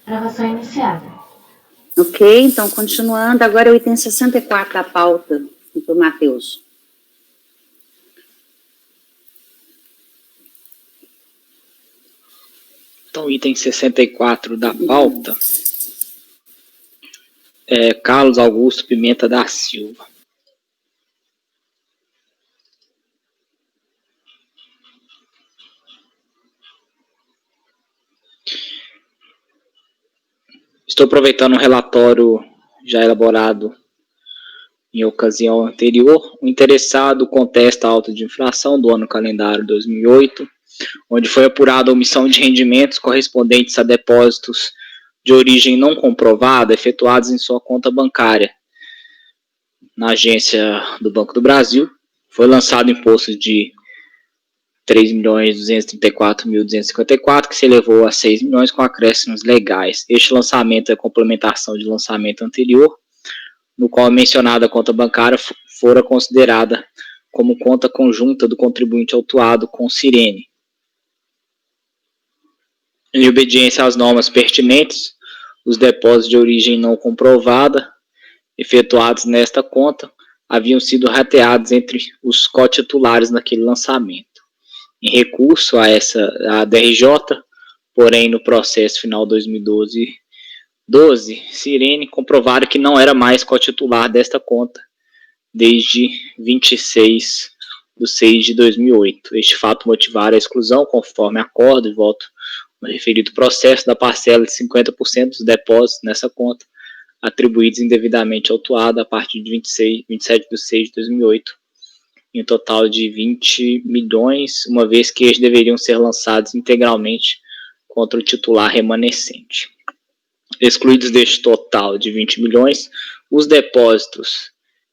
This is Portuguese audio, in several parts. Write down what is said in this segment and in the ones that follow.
Gravação iniciada. Ok, então continuando, agora é o item 64 da pauta, do Matheus. Então, item 64 da pauta é Carlos Augusto Pimenta da Silva. Estou aproveitando um relatório já elaborado em ocasião anterior. O interessado contesta a auto de infração do ano calendário 2008, onde foi apurada a omissão de rendimentos correspondentes a depósitos de origem não comprovada efetuados em sua conta bancária na agência do Banco do Brasil. Foi lançado imposto de R$ 3.234.254, que se elevou a R$ 6 milhões com acréscimos legais. Este lançamento é complementação de lançamento anterior, no qual a mencionada conta bancária fora considerada como conta conjunta do contribuinte autuado com Sirene. Em obediência às normas pertinentes, os depósitos de origem não comprovada efetuados nesta conta haviam sido rateados entre os cotitulares naquele lançamento. Em recurso a DRJ, porém no processo final 2012, Sirene comprovaram que não era mais cotitular desta conta desde 26/6/2008. Este fato motivara a exclusão, conforme acordo e voto no referido processo, da parcela de 50% dos depósitos nessa conta atribuídos indevidamente autuada a partir de 27/6/2008, em um total de 20 milhões, uma vez que eles deveriam ser lançados integralmente contra o titular remanescente. Excluídos deste total de 20 milhões, os depósitos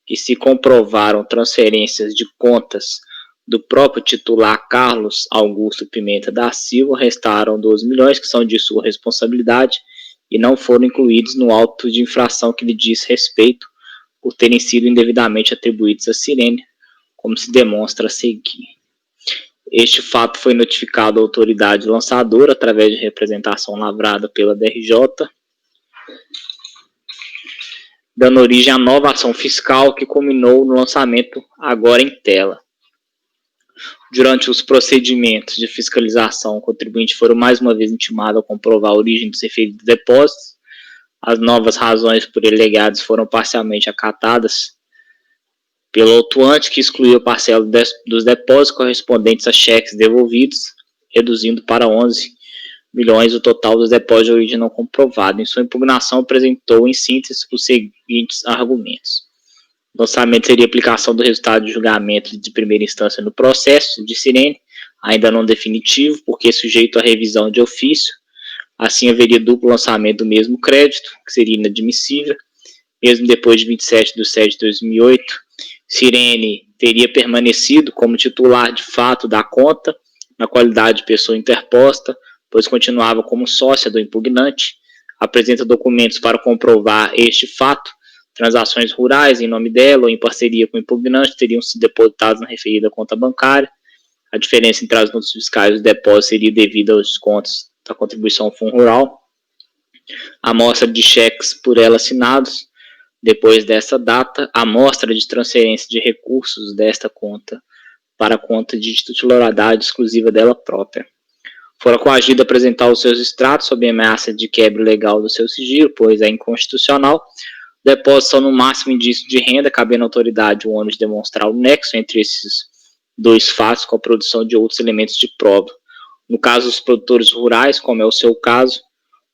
que se comprovaram transferências de contas do próprio titular Carlos Augusto Pimenta da Silva restaram 12 milhões, que são de sua responsabilidade, e não foram incluídos no auto de infração que lhe diz respeito por terem sido indevidamente atribuídos a Sirene, como se demonstra a seguir. Este fato foi notificado à autoridade lançadora através de representação lavrada pela DRJ, dando origem à nova ação fiscal que culminou no lançamento agora em tela. Durante os procedimentos de fiscalização, o contribuinte foi mais uma vez intimado a comprovar a origem dos referidos depósitos. As novas razões por ele alegadas foram parcialmente acatadas pelo autuante, que excluiu a parcela dos depósitos correspondentes a cheques devolvidos, reduzindo para 11 milhões o total dos depósitos de origem não comprovada. Em sua impugnação, apresentou em síntese os seguintes argumentos. O lançamento seria aplicação do resultado de julgamento de primeira instância no processo de Sirene, ainda não definitivo, porque sujeito à revisão de ofício. Assim, haveria duplo lançamento do mesmo crédito, que seria inadmissível. Mesmo depois de 27/7/2008, Sirene teria permanecido como titular de fato da conta, na qualidade de pessoa interposta, pois continuava como sócia do impugnante. Apresenta documentos para comprovar este fato. Transações rurais em nome dela ou em parceria com o impugnante teriam sido depositadas na referida conta bancária. A diferença entre as notas fiscais e os depósitos seria devida aos descontos da contribuição Fundo Rural. A amostra de cheques por ela assinados depois dessa data, a amostra de transferência de recursos desta conta para a conta de titularidade exclusiva dela própria. Fora coagido a apresentar os seus extratos sob ameaça de quebra legal do seu sigilo, pois é inconstitucional. Depósitos são no máximo indício de renda, cabendo à autoridade o ônus de demonstrar o nexo entre esses dois fatos com a produção de outros elementos de prova. No caso dos produtores rurais, como é o seu caso,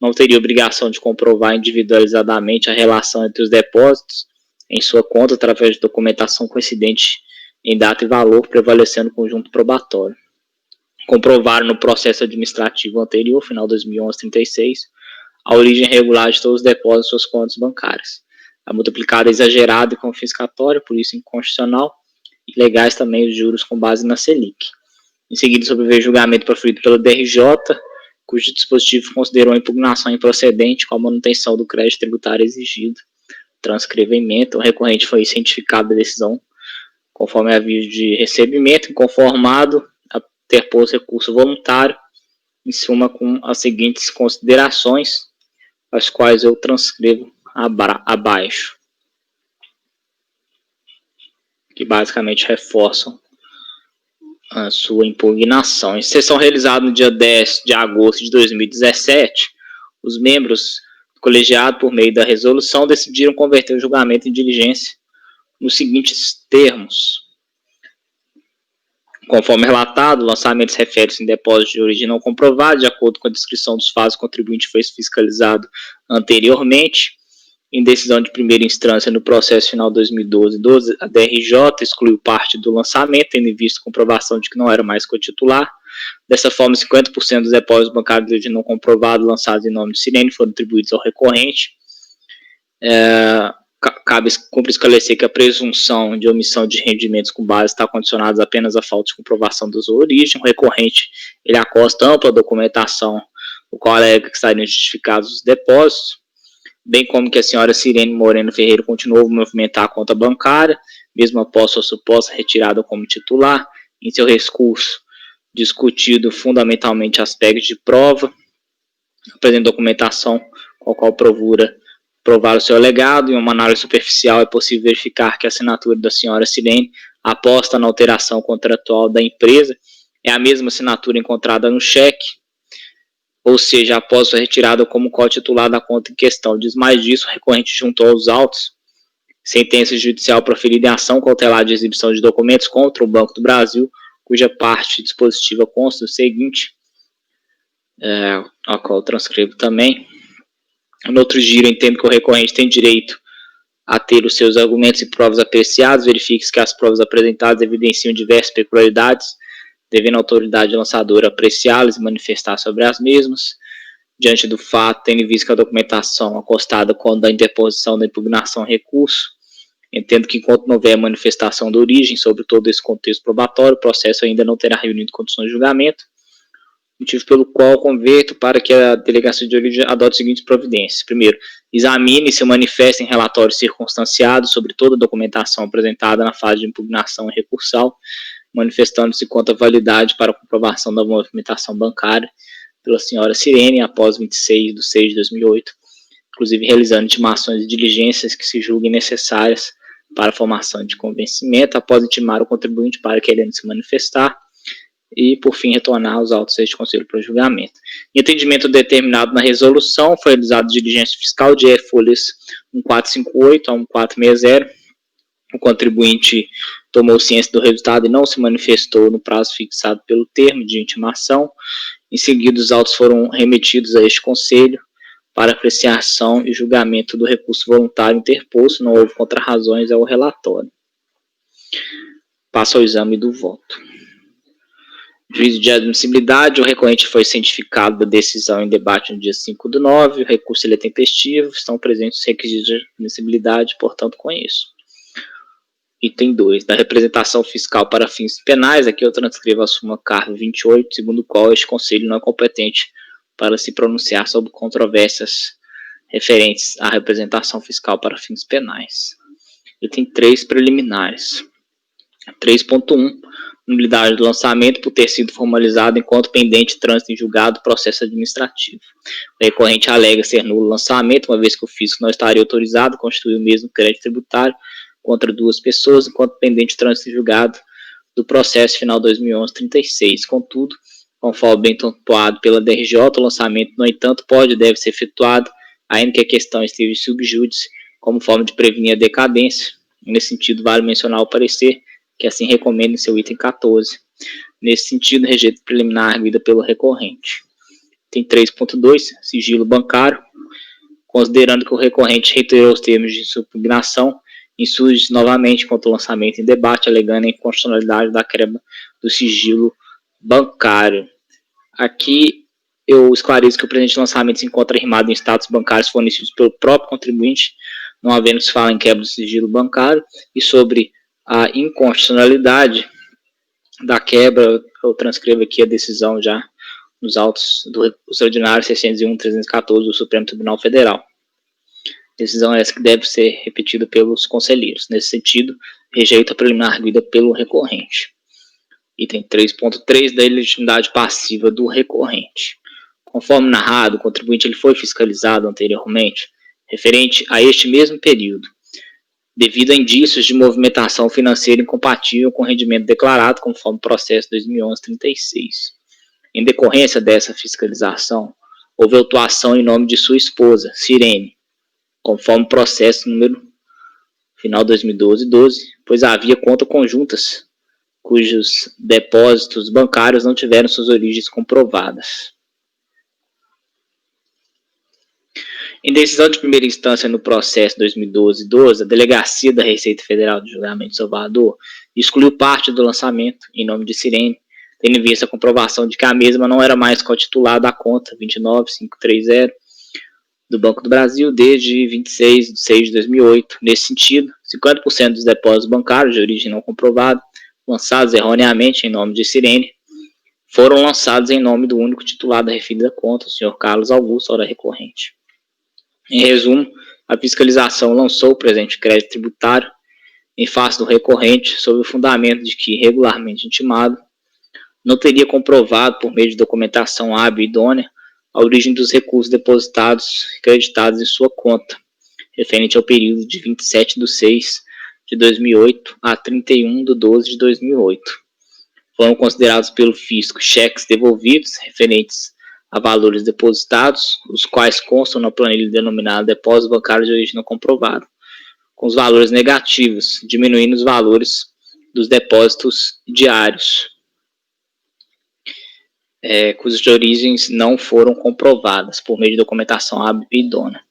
não teria obrigação de comprovar individualizadamente a relação entre os depósitos em sua conta através de documentação coincidente em data e valor, prevalecendo o conjunto probatório. Comprovaram no processo administrativo anterior, final 2011-36, a origem irregular de todos os depósitos em suas contas bancárias. A multiplicada é exagerada e confiscatória, por isso inconstitucional, e legais também os juros com base na Selic. Em seguida, sobreveio julgamento proferido pela DRJ, cujo dispositivo considerou a impugnação improcedente com a manutenção do crédito tributário exigido. Transcrevimento, o recorrente foi cientificado da decisão conforme aviso de recebimento, inconformado a interpor recurso voluntário, em suma com as seguintes considerações. as quais eu transcrevo abaixo, que basicamente reforçam a sua impugnação. Em sessão realizada no dia 10 de agosto de 2017, os membros do colegiado, por meio da resolução, decidiram converter o julgamento em diligência nos seguintes termos. Conforme relatado, o lançamento refere-se em depósito de origem não comprovada, de acordo com a descrição dos fatos, o contribuinte foi fiscalizado anteriormente. Em decisão de primeira instância no processo final 2012, a DRJ excluiu parte do lançamento, tendo em vista a comprovação de que não era mais cotitular. Dessa forma, 50% dos depósitos bancários de origem não comprovada lançados em nome de Cirene foram atribuídos ao recorrente. Cumpre esclarecer que a presunção de omissão de rendimentos com base está condicionada apenas à falta de comprovação da sua origem. O recorrente ele acosta ampla documentação, o qual alega que estariam justificados os depósitos, bem como que a senhora Cirene Moreno Ferreira continuou a movimentar a conta bancária, mesmo após sua suposta retirada como titular. Em seu recurso, discutido fundamentalmente aspectos de prova, apresenta documentação com a qual provar o seu alegado. Em uma análise superficial é possível verificar que a assinatura da senhora Cirene, aposta na alteração contratual da empresa, é a mesma assinatura encontrada no cheque, ou seja, após sua retirada como co-titular da conta em questão. Diz mais disso, o recorrente juntou aos autos sentença judicial proferida em ação cautelar de exibição de documentos contra o Banco do Brasil, cuja parte dispositiva consta do seguinte, a qual eu transcrevo também. No outro giro, entendo que o recorrente tem direito a ter os seus argumentos e provas apreciados. Verifique-se que as provas apresentadas evidenciam diversas peculiaridades, devendo a autoridade lançadora apreciá-las e manifestar sobre as mesmas. Diante do fato, tendo em vista que a documentação acostada quando da interposição da impugnação recurso, entendo que enquanto não houver manifestação da origem sobre todo esse contexto probatório, o processo ainda não terá reunido condições de julgamento, motivo pelo qual converto para que a delegacia de origem adote as seguintes providências. Primeiro, examine e se manifeste em relatório circunstanciado sobre toda a documentação apresentada na fase de impugnação e recursal, manifestando-se quanto à validade para a comprovação da movimentação bancária pela senhora Cirene após 26 de 6 de 2008, inclusive realizando intimações e diligências que se julguem necessárias para a formação de convencimento, após intimar o contribuinte para que ele se manifestar, e, por fim, retornar aos autos deste Conselho para julgamento. Em entendimento determinado na resolução, foi realizada diligência fiscal de folhas 1458 a 1460. O contribuinte tomou ciência do resultado e não se manifestou no prazo fixado pelo termo de intimação. Em seguida, os autos foram remetidos a este Conselho para apreciação e julgamento do recurso voluntário interposto. Não houve contrarrazões ao relatório. Passo ao exame do voto. Juízo de admissibilidade, o recorrente foi cientificado da decisão em debate no dia 5/9, o recurso é tempestivo, estão presentes os requisitos de admissibilidade, portanto conheço. Item 2, da representação fiscal para fins penais, aqui eu transcrevo a súmula CARV 28, segundo o qual este Conselho não é competente para se pronunciar sobre controvérsias referentes à representação fiscal para fins penais. Item 3, preliminares. 3.1, nulidade do lançamento por ter sido formalizado enquanto pendente trânsito em julgado processo administrativo. O recorrente alega ser nulo o lançamento, uma vez que o fisco não estaria autorizado a constituir o mesmo crédito tributário contra duas pessoas, enquanto pendente trânsito em julgado do processo final 2011-36. Contudo, conforme bem pontuado pela DRJ, o lançamento, no entanto, pode e deve ser efetuado, ainda que a questão esteja sub judice, como forma de prevenir a decadência. Nesse sentido, vale mencionar o parecer que assim recomenda em seu item 14. Nesse sentido, rejeito preliminar arguida pelo recorrente. Item 3.2, sigilo bancário. Considerando que o recorrente reiterou os termos de impugnação, insurge novamente contra o lançamento em debate, alegando a inconstitucionalidade da quebra do sigilo bancário. Aqui eu esclareço que o presente lançamento se encontra arrimado em status bancários fornecidos pelo próprio contribuinte, não havendo se fala em quebra do sigilo bancário, e sobre a inconstitucionalidade da quebra, eu transcrevo aqui a decisão já nos autos do recurso ordinário 601/314 do Supremo Tribunal Federal. Decisão essa que deve ser repetida pelos conselheiros. Nesse sentido, rejeito a preliminar arguida pelo recorrente. Item 3.3, da ilegitimidade passiva do recorrente. Conforme narrado, o contribuinte ele foi fiscalizado anteriormente, referente a este mesmo período, devido a indícios de movimentação financeira incompatível com o rendimento declarado, conforme o processo 2011-36. Em decorrência dessa fiscalização, houve autuação em nome de sua esposa, Sirene, conforme o processo número final 2012-12, pois havia contas conjuntas, cujos depósitos bancários não tiveram suas origens comprovadas. Em decisão de primeira instância no processo 2012-12, a Delegacia da Receita Federal de Julgamento de Salvador excluiu parte do lançamento em nome de Sirene, tendo em vista a comprovação de que a mesma não era mais cotitulada à conta 29530 do Banco do Brasil desde 26 de 6 de 2008. Nesse sentido, 50% dos depósitos bancários de origem não comprovada, lançados erroneamente em nome de Sirene, foram lançados em nome do único titular da referida conta, o Sr. Carlos Augusto, hora recorrente. Em resumo, a fiscalização lançou o presente crédito tributário em face do recorrente sob o fundamento de que, regularmente intimado, não teria comprovado, por meio de documentação hábil e idônea, a origem dos recursos depositados e creditados em sua conta, referente ao período de 27 de 6 de 2008 a 31 de 12 de 2008. Foram considerados pelo fisco cheques devolvidos referentes a valores depositados, os quais constam na planilha denominada depósito bancário de origem não comprovada, com os valores negativos, diminuindo os valores dos depósitos diários, cujas origens não foram comprovadas por meio de documentação hábil e idônea.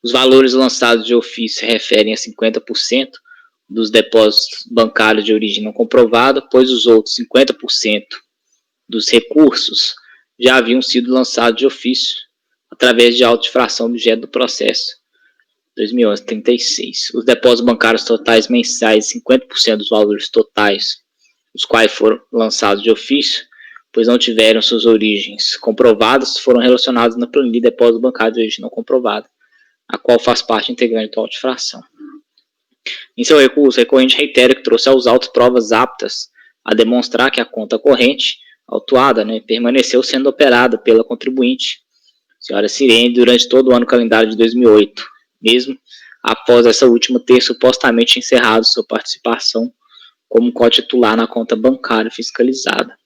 Os valores lançados de ofício se referem a 50% dos depósitos bancários de origem não comprovada, pois os outros 50% dos recursos já haviam sido lançados de ofício através de auto-infração objeto do processo 2011-36. Os depósitos bancários totais mensais, 50% dos valores totais, os quais foram lançados de ofício, pois não tiveram suas origens comprovadas, foram relacionados na planilha de depósito bancário de origem não comprovada, a qual faz parte integrante da auto-infração. Em seu recurso, o recorrente reitera que trouxe aos autos provas aptas a demonstrar que a conta corrente autuada, permaneceu sendo operada pela contribuinte, senhora Sirene, durante todo o ano calendário de 2008, mesmo após essa última ter supostamente encerrado sua participação como cotitular na conta bancária fiscalizada.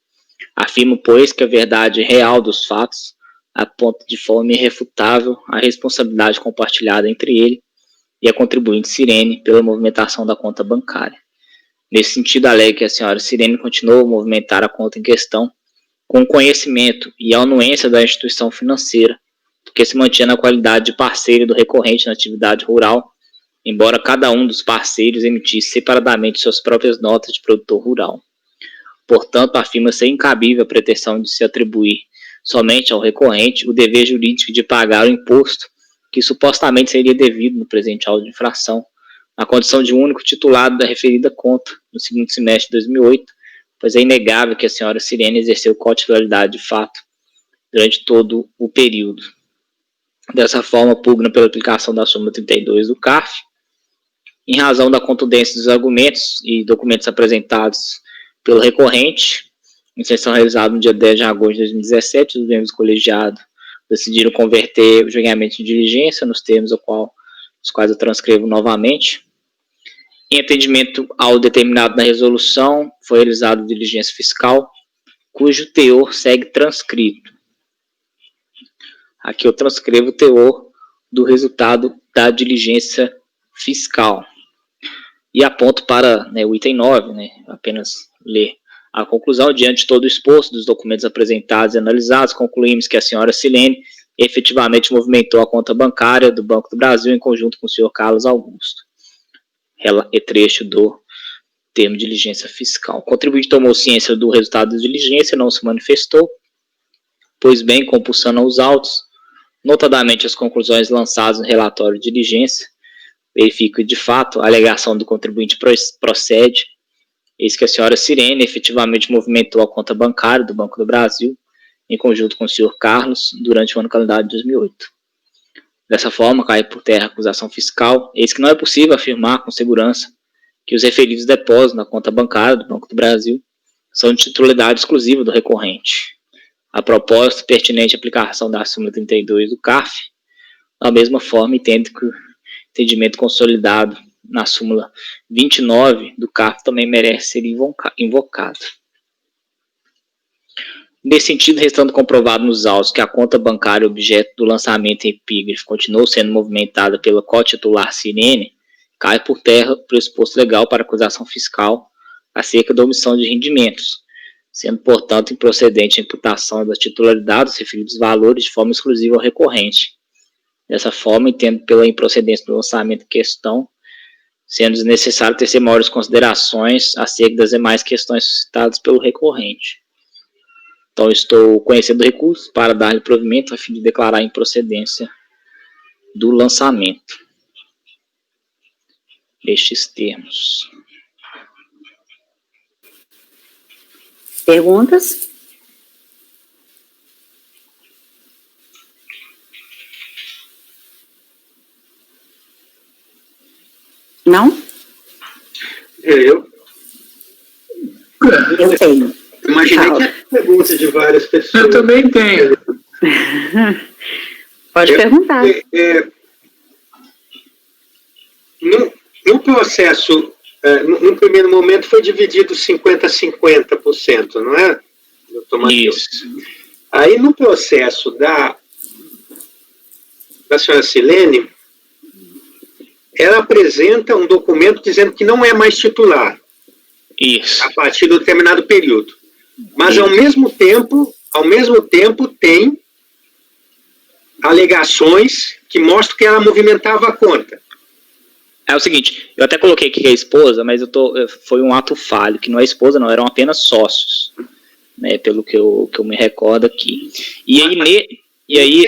Afirmo, pois, que a verdade real dos fatos aponta de forma irrefutável a responsabilidade compartilhada entre ele e a contribuinte Sirene pela movimentação da conta bancária. Nesse sentido, alega que a senhora Sirene continuou a movimentar a conta em questão com conhecimento e anuência da instituição financeira, porque se mantinha na qualidade de parceiro do recorrente na atividade rural, embora cada um dos parceiros emitisse separadamente suas próprias notas de produtor rural. Portanto, afirma ser incabível a pretensão de se atribuir somente ao recorrente o dever jurídico de pagar o imposto que supostamente seria devido no presente auto de infração, na condição de único titulado da referida conta no segundo semestre de 2008, pois é inegável que a senhora Sirene exerceu cotitularidade de fato durante todo o período. Dessa forma, pugna pela aplicação da súmula 32 do CARF, em razão da contundência dos argumentos e documentos apresentados pelo recorrente, em sessão realizada no dia 10 de agosto de 2017, os membros do colegiado decidiram converter o julgamento de diligência nos termos os quais eu transcrevo novamente. Em atendimento ao determinado na resolução, foi realizada diligência fiscal, cujo teor segue transcrito. Aqui eu transcrevo o teor do resultado da diligência fiscal. E aponto para o item 9, apenas ler. A conclusão, diante de todo o exposto dos documentos apresentados e analisados, concluímos que a senhora Sirene efetivamente movimentou a conta bancária do Banco do Brasil em conjunto com o senhor Carlos Augusto. Trecho do termo de diligência fiscal. O contribuinte tomou ciência do resultado da diligência, não se manifestou, pois bem, compulsando aos autos, notadamente as conclusões lançadas no relatório de diligência, verifico que, de fato, a alegação do contribuinte procede, eis que a senhora Sirene efetivamente movimentou a conta bancária do Banco do Brasil, em conjunto com o senhor Carlos, durante o ano calendário de 2008. Dessa forma, cai por terra a acusação fiscal, eis que não é possível afirmar com segurança que os referidos depósitos na conta bancária do Banco do Brasil são de titularidade exclusiva do recorrente. A proposta pertinente à aplicação da súmula 32 do CARF, da mesma forma, entende que o entendimento consolidado na súmula 29 do CARF também merece ser invocado. Nesse sentido, restando comprovado nos autos que a conta bancária objeto do lançamento em epígrafe continuou sendo movimentada pela cotitular Sirene, cai por terra o pressuposto legal para acusação fiscal acerca da omissão de rendimentos, sendo, portanto, improcedente a imputação da titularidade dos referidos valores de forma exclusiva ao recorrente. Dessa forma, entendo pela improcedência do lançamento em questão, sendo desnecessário tecer maiores considerações acerca das demais questões suscitadas pelo recorrente. Então, estou conhecendo o recurso para dar-lhe provimento a fim de declarar a improcedência do lançamento. Nestes termos. Perguntas? Não? Eu tenho. imaginei que era pergunta de várias pessoas. Eu também tenho. Pode perguntar. No processo, no primeiro momento foi dividido 50-50%, não é? Isso. Aí no processo da senhora Silene, ela apresenta um documento dizendo que não é mais titular. Isso. A partir de determinado período. Mas ao mesmo tempo tem alegações que mostram que ela movimentava a conta. É o seguinte, eu até coloquei aqui que é esposa, mas foi um ato falho, que não é esposa não, eram apenas sócios, né, pelo que eu me recordo aqui. E aí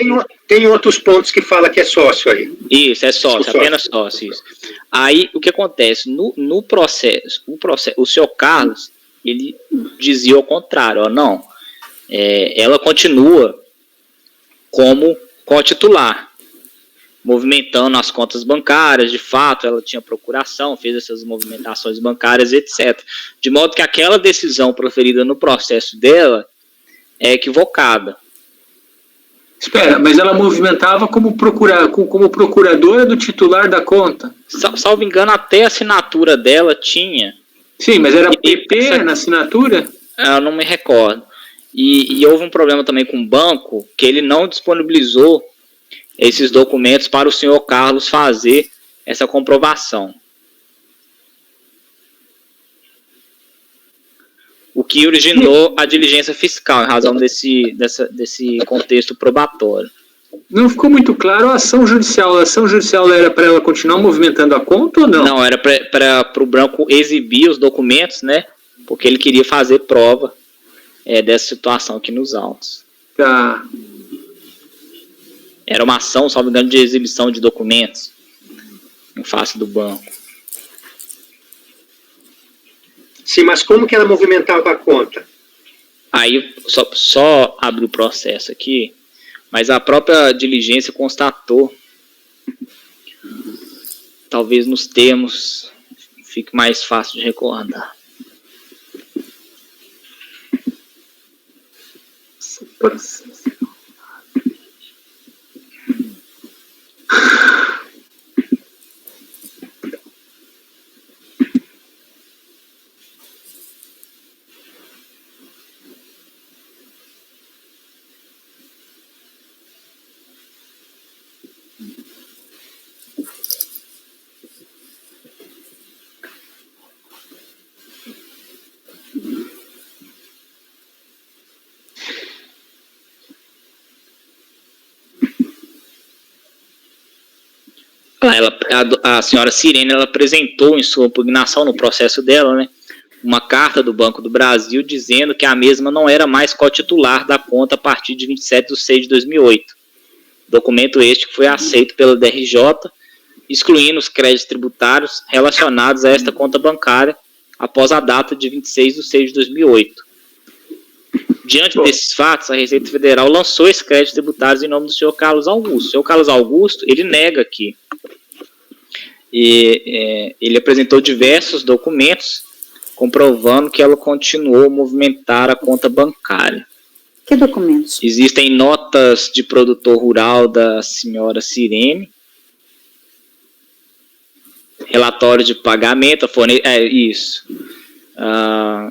tem outros pontos que fala que é sócio aí. Isso, é sócio, apenas sócio. Isso. Aí, o que acontece? No processo, o senhor Carlos, ele dizia o contrário, não, ela continua como co-titular, movimentando as contas bancárias, de fato, ela tinha procuração, fez essas movimentações bancárias, etc. De modo que aquela decisão proferida no processo dela é equivocada. Espera, mas ela movimentava como procuradora do titular da conta? Salvo engano, até a assinatura dela tinha. Sim, mas era PP na assinatura? Eu não me recordo. E houve um problema também com o banco, que ele não disponibilizou esses documentos para o senhor Carlos fazer essa comprovação. O que originou a diligência fiscal, em razão desse contexto probatório. Não ficou muito claro a ação judicial. A ação judicial era para ela continuar movimentando a conta ou não? Não, era para o banco exibir os documentos, né? Porque ele queria fazer prova dessa situação aqui nos autos. Tá. Era uma ação, salvo engano, de exibição de documentos em face do banco. Sim, mas como que ela movimentava a conta? Aí, só abri o processo aqui, mas a própria diligência constatou, talvez nos termos fique mais fácil de recordar. A senhora Sirene, ela apresentou em sua impugnação no processo dela, né, uma carta do Banco do Brasil dizendo que a mesma não era mais co-titular da conta a partir de 27/6/2008. Documento este que foi aceito pela DRJ, excluindo os créditos tributários relacionados a esta conta bancária após a data de 26/6/2008. Diante desses fatos, a Receita Federal lançou esses créditos tributários em nome do senhor Carlos Augusto. O senhor Carlos Augusto, ele nega aqui. Ele apresentou diversos documentos comprovando que ela continuou a movimentar a conta bancária. Que documentos? Existem notas de produtor rural da senhora Sirene, relatório de pagamento, isso,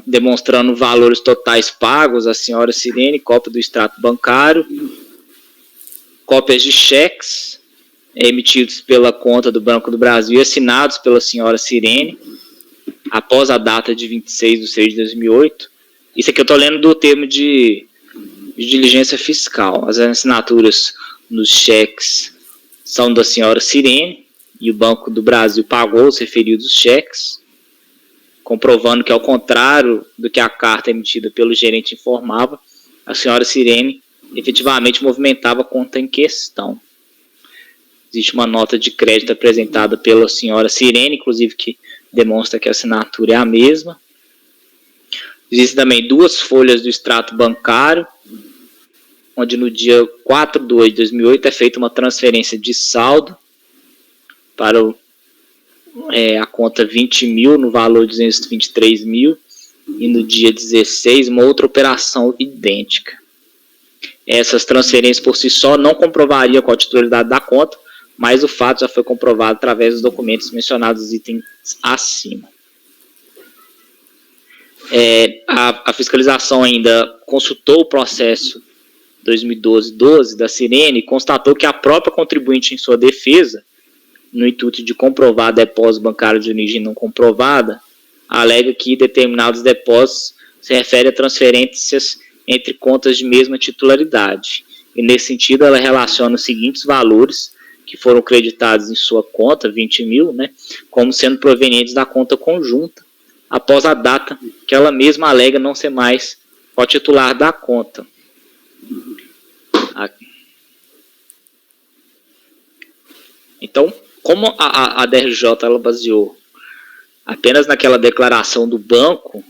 demonstrando valores totais pagos à senhora Sirene, cópia do extrato bancário, cópias de cheques emitidos pela conta do Banco do Brasil e assinados pela senhora Sirene, após a data de 26/6/2008. Isso aqui eu estou lendo do termo de diligência fiscal. As assinaturas nos cheques são da senhora Sirene e o Banco do Brasil pagou os referidos cheques, comprovando que, ao contrário do que a carta emitida pelo gerente informava, a senhora Sirene efetivamente movimentava a conta em questão. Existe uma nota de crédito apresentada pela senhora Sirene, inclusive, que demonstra que a assinatura é a mesma. Existem também 2 folhas do extrato bancário, onde no dia 4/2/2008 é feita uma transferência de saldo para a conta 20.000 no valor de 223.000, e no dia 16 uma outra operação idêntica. Essas transferências por si só não comprovariam com a titularidade da conta, mas o fato já foi comprovado através dos documentos mencionados nos itens acima. A fiscalização ainda consultou o processo 2012-12 da Sirene e constatou que a própria contribuinte, em sua defesa, no intuito de comprovar depósito bancário de origem não comprovada, alega que determinados depósitos se referem a transferências entre contas de mesma titularidade. E, nesse sentido, ela relaciona os seguintes valores que foram creditados em sua conta, 20.000, como sendo provenientes da conta conjunta, após a data que ela mesma alega não ser mais o titular da conta. Então, como a DRJ ela baseou apenas naquela declaração do banco,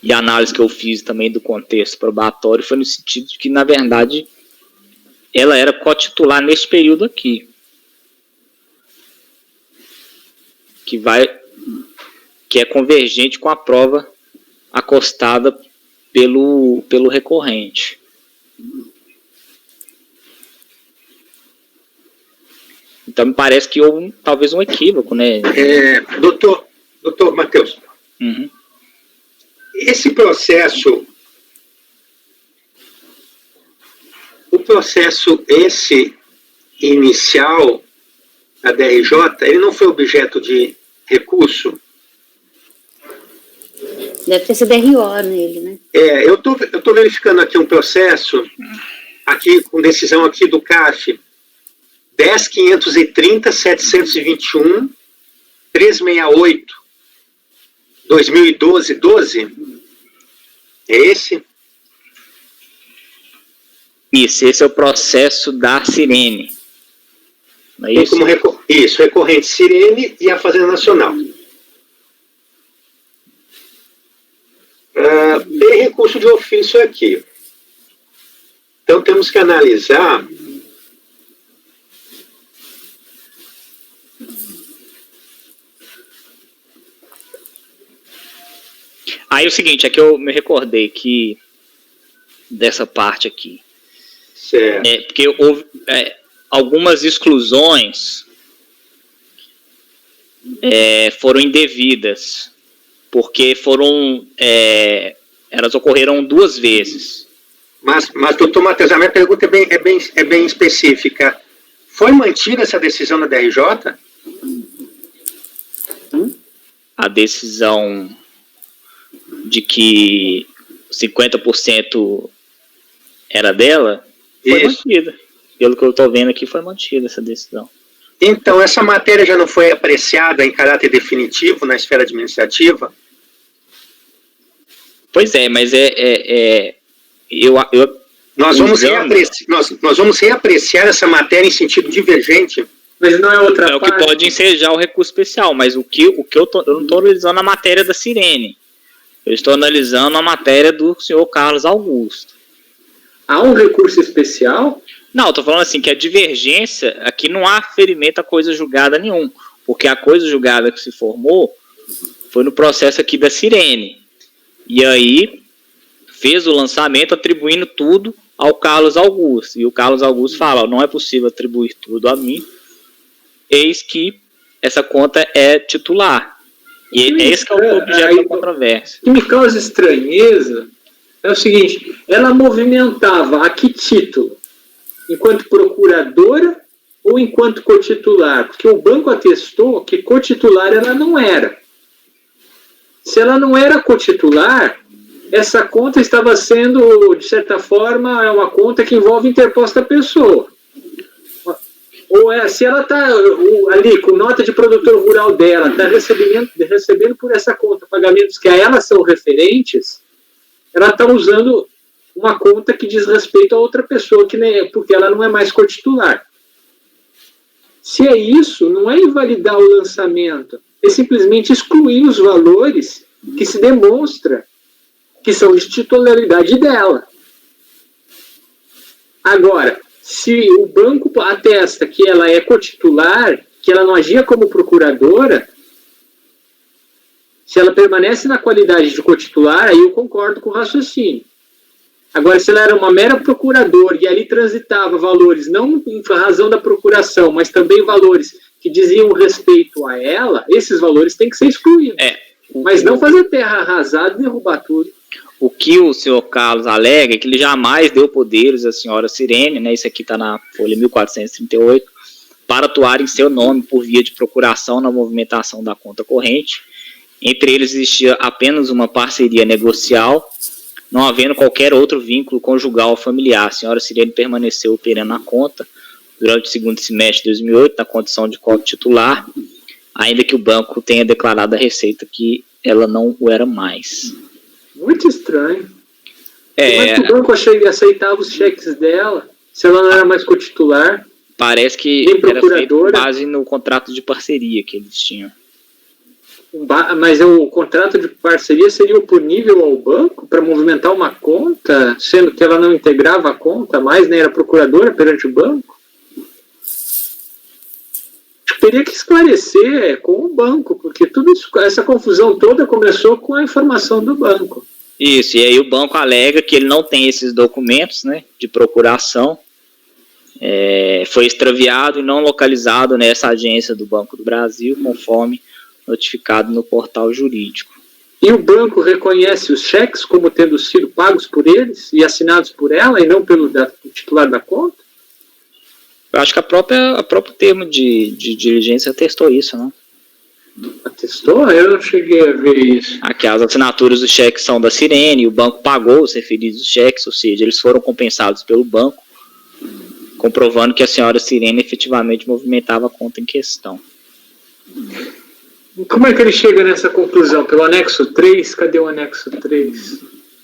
e a análise que eu fiz também do contexto probatório foi no sentido de que, na verdade, ela era cotitular nesse período aqui, que é convergente com a prova acostada pelo recorrente. Então, me parece que houve talvez um equívoco, né? Doutor Matheus, esse processo, o processo inicial da DRJ, ele não foi objeto de recurso? Deve ter sido RO nele, né? Eu tô verificando aqui um processo, aqui com decisão aqui do CAF, 10.530.721, 368, 2012. É esse? Esse é o processo da Sirene. Não é isso? Isso, recorrente Sirene e a Fazenda Nacional. Tem recurso de ofício aqui. Então temos que analisar aí o seguinte, é que eu me recordei que dessa parte aqui. Certo. Porque houve algumas exclusões foram indevidas, porque elas ocorreram 2 vezes. Mas doutor Matheus, a minha pergunta é bem específica. Foi mantida essa decisão da DRJ? A decisão de que 50% era dela foi mantida. Pelo que eu estou vendo aqui, foi mantida essa decisão. Então, essa matéria já não foi apreciada em caráter definitivo na esfera administrativa? Pois é, mas nós vamos reapreciar essa matéria em sentido divergente. Mas não é outra o parte. que pode ensejar o recurso especial, mas eu não estou analisando a matéria da Sirene. Eu estou analisando a matéria do senhor Carlos Augusto. Há um recurso especial? Não, estou falando assim, que a divergência, aqui não há ferimento a coisa julgada nenhum, porque a coisa julgada que se formou foi no processo aqui da Sirene. E aí fez o lançamento atribuindo tudo ao Carlos Augusto. E o Carlos Augusto fala, ó, não é possível atribuir tudo a mim, eis que essa conta é titular. E esse que é o objeto da controvérsia. O que me causa estranheza é o seguinte, ela movimentava a que título? Enquanto procuradora ou enquanto cotitular? Porque o banco atestou que cotitular ela não era. Se ela não era cotitular, essa conta estava sendo, de certa forma, uma conta que envolve interposta pessoa. Ou se ela está ali com nota de produtor rural dela, está recebendo por essa conta pagamentos que a ela são referentes, ela está usando uma conta que diz respeito a outra pessoa, porque ela não é mais cotitular. Se é isso, não é invalidar o lançamento, é simplesmente excluir os valores que se demonstra que são de titularidade dela. Agora, se o banco atesta que ela é cotitular, que ela não agia como procuradora, se ela permanece na qualidade de cotitular, aí eu concordo com o raciocínio. Agora, se ela era uma mera procuradora e ali transitava valores, não em razão da procuração, mas também valores que diziam respeito a ela, esses valores têm que ser excluídos. Mas não fazer terra arrasada e derrubar tudo. O que o senhor Carlos alega é que ele jamais deu poderes à senhora Cirene, né, isso aqui está na folha 1438, para atuar em seu nome por via de procuração na movimentação da conta corrente. Entre eles existia apenas uma parceria negocial, não havendo qualquer outro vínculo conjugal ou familiar. A senhora Cirene permaneceu operando na conta durante o segundo semestre de 2008, na condição de cota titular, ainda que o banco tenha declarado à Receita que ela não o era mais. Muito estranho. Como é que o banco aceitava os cheques dela, se ela não era mais cotitular? Parece que era feito com base no contrato de parceria que eles tinham. Mas o contrato de parceria seria oponível ao banco para movimentar uma conta, sendo que ela não integrava a conta mais, nem era procuradora perante o banco? Teria que esclarecer com o banco, porque tudo isso, essa confusão toda começou com a informação do banco. Isso, e aí o banco alega que ele não tem esses documentos, né, de procuração, foi extraviado e não localizado nessa agência do Banco do Brasil, conforme notificado no portal jurídico. E o banco reconhece os cheques como tendo sido pagos por eles e assinados por ela e não pelo titular da conta? Eu acho que a próprio termo de diligência atestou isso, não? Atestou? Eu não cheguei a ver isso. Aqui as assinaturas dos cheques são da Cirene, o banco pagou os referidos cheques, ou seja, eles foram compensados pelo banco, comprovando que a senhora Cirene efetivamente movimentava a conta em questão. Como é que ele chega nessa conclusão? Pelo anexo 3? Cadê o anexo 3?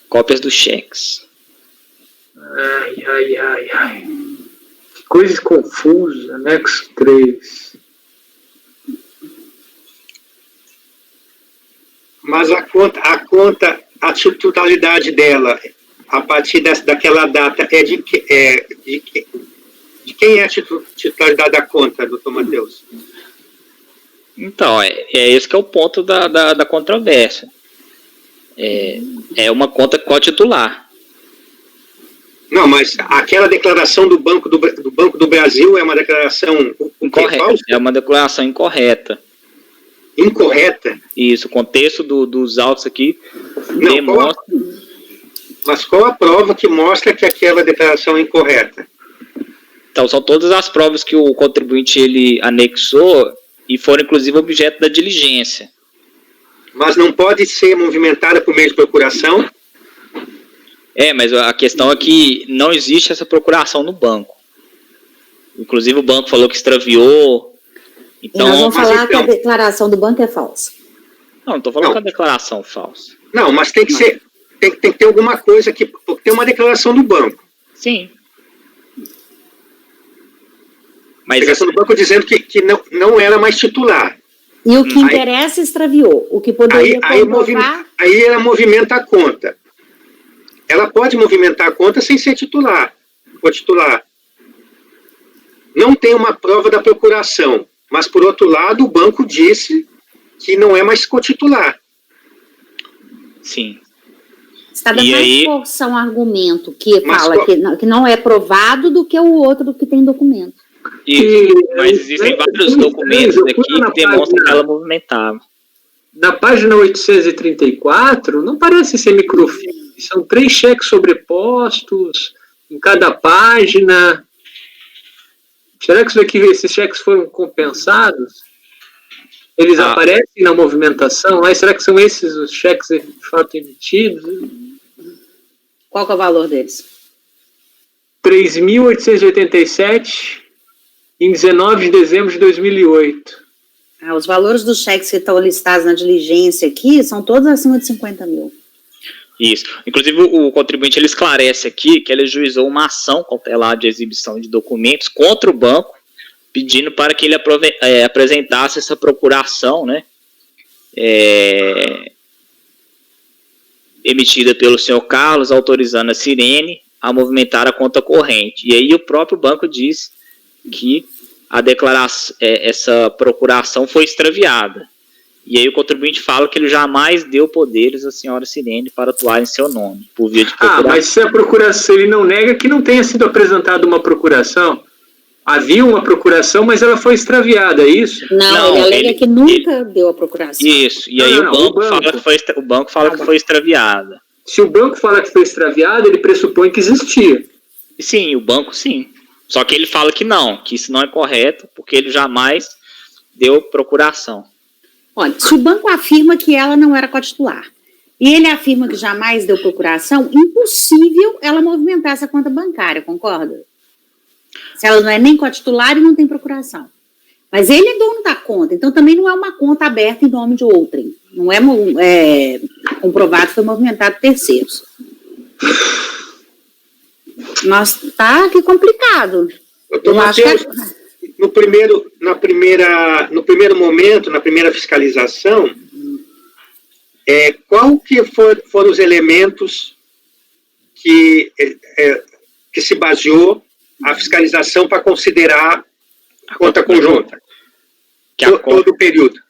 Cópias dos cheques. Ai. Que coisa confusa. Anexo 3. Mas a titularidade dela, a partir daquela data, de quem é a titularidade da conta, doutor Matheus? Então, esse que é o ponto da controvérsia. É uma conta cotitular. Não, mas aquela declaração do Banco do Brasil é uma declaração incorreta. É uma declaração incorreta. Incorreta? Isso, o contexto dos autos aqui demonstra... Mas qual a prova que mostra que aquela declaração é incorreta? Então, são todas as provas que o contribuinte ele anexou e foram, inclusive, objeto da diligência. Mas não pode ser movimentada por meio de procuração? Mas a questão é que não existe essa procuração no banco. Inclusive, o banco falou que extraviou. Então, e nós vamos falar que a declaração do banco é falsa. Não estou falando que a declaração é falsa. Não, mas tem que ser... Tem que ter alguma coisa que... Tem uma declaração do banco. Sim. Mas a declaração do banco dizendo que não era mais titular. E o que interessa extraviou. O que poderia comprovar... Aí ela movimenta a conta. Ela pode movimentar a conta sem ser titular. Ou titular. Não tem uma prova da procuração. Mas, por outro lado, o banco disse que não é mais cotitular. Sim. Está dando E mais aí- força a um argumento que Mas fala qual- que não é provado do que o outro que tem documento. Mas existem vários documentos aqui que demonstram que ela movimentava. Na página 834, não parece ser microfilme. São 3 cheques sobrepostos em cada página. Será que esses cheques foram compensados? Eles aparecem na movimentação? Mas será que são esses os cheques de fato emitidos? Qual que é o valor deles? 3.887 em 19 de dezembro de 2008. Os valores dos cheques que estão listados na diligência aqui são todos acima de 50 mil. Isso. Inclusive, o contribuinte ele esclarece aqui que ele ajuizou uma ação cautelar de exibição de documentos contra o banco, pedindo para que ele apresentasse essa procuração, né, emitida pelo senhor Carlos, autorizando a Sirene a movimentar a conta corrente. E aí o próprio banco diz que a declaração, essa procuração foi extraviada. E aí o contribuinte fala que ele jamais deu poderes à senhora Sirene para atuar em seu nome, por via de procuração. Mas se a procuração, ele não nega que não tenha sido apresentada uma procuração. Havia uma procuração, mas ela foi extraviada, é isso? Não, ele alega que nunca deu a procuração. Isso, e aí o banco fala que foi extraviada. Se o banco fala que foi extraviada, ele pressupõe que existia. Sim, o banco sim. Só que ele fala que não, que isso não é correto, porque ele jamais deu procuração. Olha, se o banco afirma que ela não era cotitular e ele afirma que jamais deu procuração, impossível ela movimentar essa conta bancária, concorda? Se ela não é nem cotitular e não tem procuração. Mas ele é dono da conta, então também não é uma conta aberta em nome de outrem. Não é comprovado que foi movimentado terceiros. Mas tá que complicado. Doutor Matheus, no primeiro momento, na primeira fiscalização, qual que foram os elementos que se baseou a fiscalização para considerar a conta conjunta? Todo o período.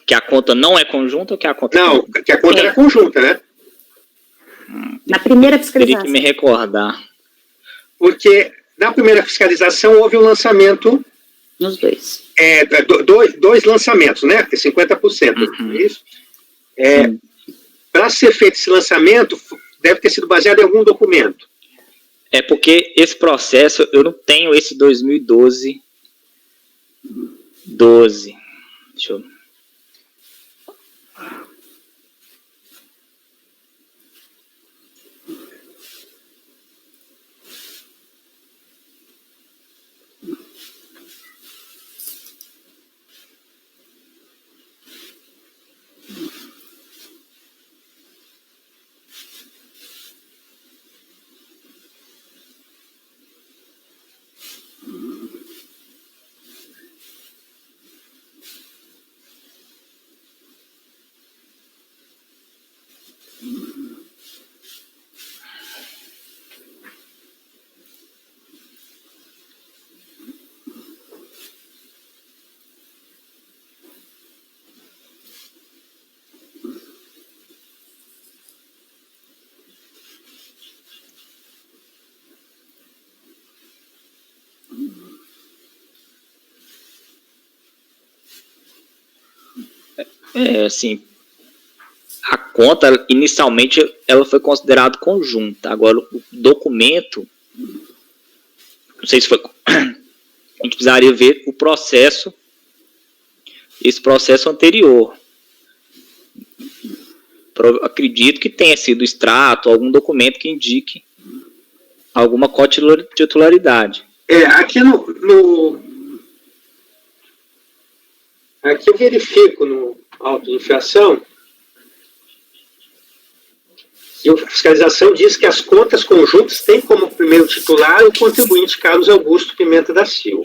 Que a conta não é conjunta ou que a conta... Não, que a conta era conjunta, né? Na primeira fiscalização. Teria que me recordar. Porque na primeira fiscalização houve um lançamento... Nos dois. Dois lançamentos, né? 50%. Isso? Para ser feito esse lançamento, deve ter sido baseado em algum documento. É porque esse processo, eu não tenho esse 2012. Deixa eu... Assim, a conta, inicialmente, ela foi considerada conjunta. Agora, o documento, não sei se foi... A gente precisaria ver o processo, esse processo anterior. Acredito que tenha sido extrato, algum documento que indique alguma cotitularidade. Aqui aqui eu verifico no auto de infração que a fiscalização diz que as contas conjuntas têm como primeiro titular o contribuinte Carlos Augusto Pimenta da Silva.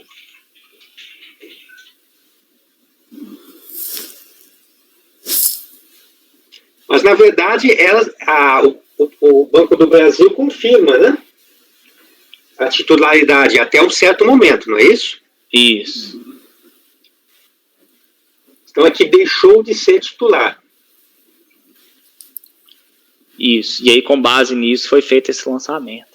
Mas, na verdade, o Banco do Brasil confirma, né, a titularidade até um certo momento, não é isso? Isso. Então, aqui deixou de ser titular. Isso. E aí, com base nisso, foi feito esse lançamento.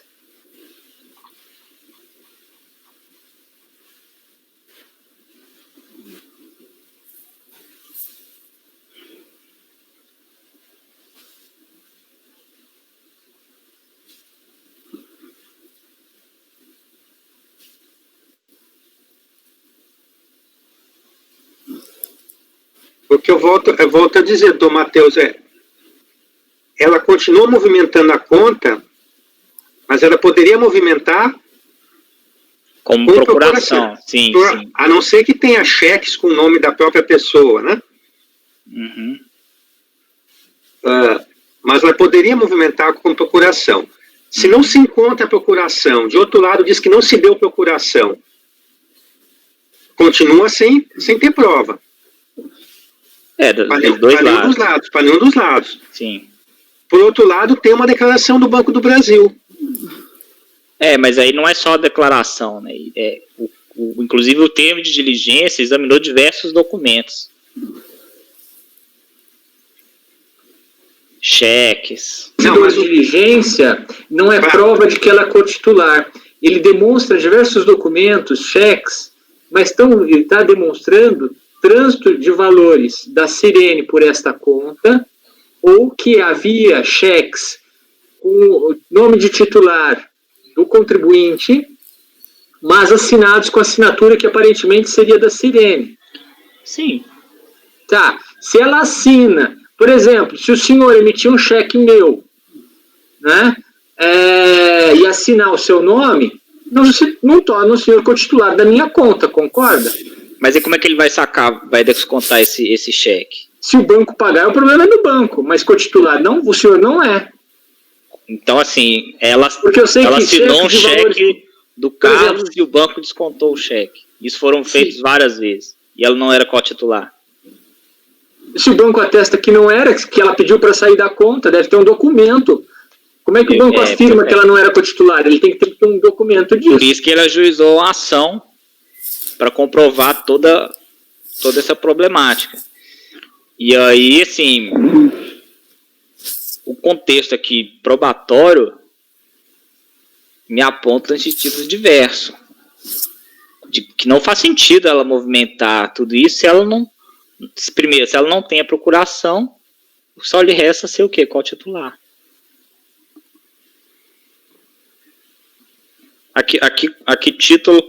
O que eu volto a dizer, Dom Matheus, ela continua movimentando a conta, mas ela poderia movimentar Como com procuração. Sim, sim. A não ser que tenha cheques com o nome da própria pessoa, né? Uhum. Mas ela poderia movimentar com procuração. Se não se encontra a procuração, de outro lado diz que não se deu procuração, continua sem ter prova. Dos dois lados. Para nenhum dos lados. Sim. Por outro lado, tem uma declaração do Banco do Brasil. Mas aí não é só a declaração, né? Inclusive o termo de diligência examinou diversos documentos. Cheques. Mas a diligência não é prova de que ela é cotitular. Ele demonstra diversos documentos, cheques, mas ele está demonstrando trânsito de valores da Sirene por esta conta, ou que havia cheques com o nome de titular do contribuinte, mas assinados com assinatura que aparentemente seria da Sirene. Sim. Tá. Se ela assina, por exemplo, se o senhor emitir um cheque meu, né, e assinar o seu nome, não torna o senhor cotitular da minha conta, concorda? Mas e como é que ele vai sacar, vai descontar esse cheque? Se o banco pagar, o problema é do banco, mas cotitular não, o senhor não é. Então, assim, ela assinou um cheque do Carlos e o banco descontou o cheque. Isso foram feitos várias vezes. E ela não era cotitular. Se o banco atesta que não era, que ela pediu para sair da conta, deve ter um documento. Como é que o banco afirma que ela não era cotitular? Ele tem que ter um documento disso. Por isso que ele ajuizou a ação para comprovar toda essa problemática. E aí, assim, o contexto aqui probatório me aponta em sentidos diversos. De que não faz sentido ela movimentar tudo isso se ela não... Primeiro, se ela não tem a procuração, só lhe resta ser o quê? Cotitular. A que título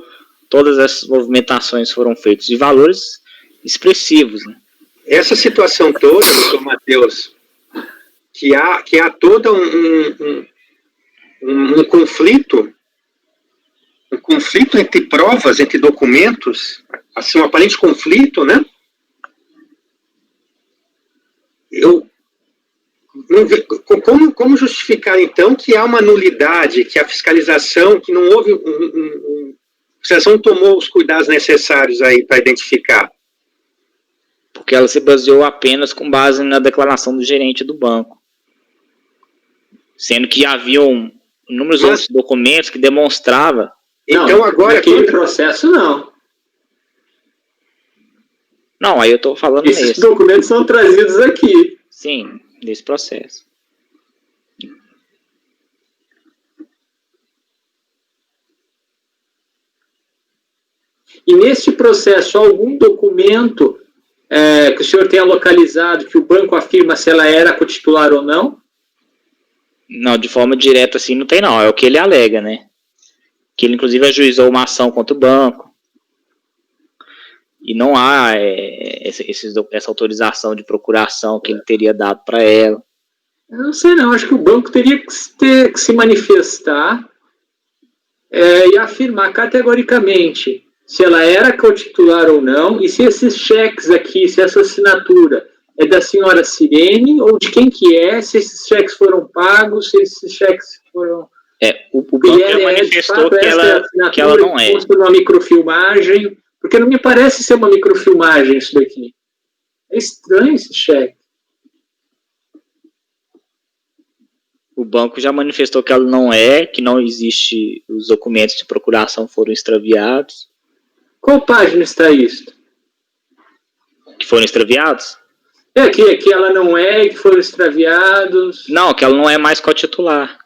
todas essas movimentações foram feitas? De valores expressivos, né? Essa situação toda, doutor Matheus, que há todo um conflito entre provas, entre documentos, assim, um aparente conflito, né? Eu não vejo, como justificar, então, que há uma nulidade, que a fiscalização, que não houve a fiscalização tomou os cuidados necessários aí para identificar? Porque ela se baseou apenas com base na declaração do gerente do banco. Sendo que haviam inúmeros outros documentos que demonstravam. Então, agora... Naquele processo, não. Não, aí eu estou falando Esses documentos são trazidos aqui. Sim, nesse processo. E nesse processo, algum documento que o senhor tenha localizado, que o banco afirma se ela era cotitular ou não? Não, de forma direta assim não tem não, é o que ele alega, né? Que ele inclusive ajuizou uma ação contra o banco. E não há essa autorização de procuração que ele teria dado para ela. Eu não sei não, acho que o banco teria que se manifestar e afirmar categoricamente se ela era cotitular ou não, e se esses cheques aqui, se essa assinatura é da senhora Sirene, ou de quem que é, se esses cheques foram pagos, se esses cheques foram... O banco já manifestou que ela não é. Uma microfilmagem, porque não me parece ser uma microfilmagem isso daqui. É estranho esse cheque. O banco já manifestou que ela não é, que não existe, os documentos de procuração foram extraviados. Qual página está isso? Que foram extraviados? Que ela não é e que foram extraviados. Não, que ela não é mais cotitular.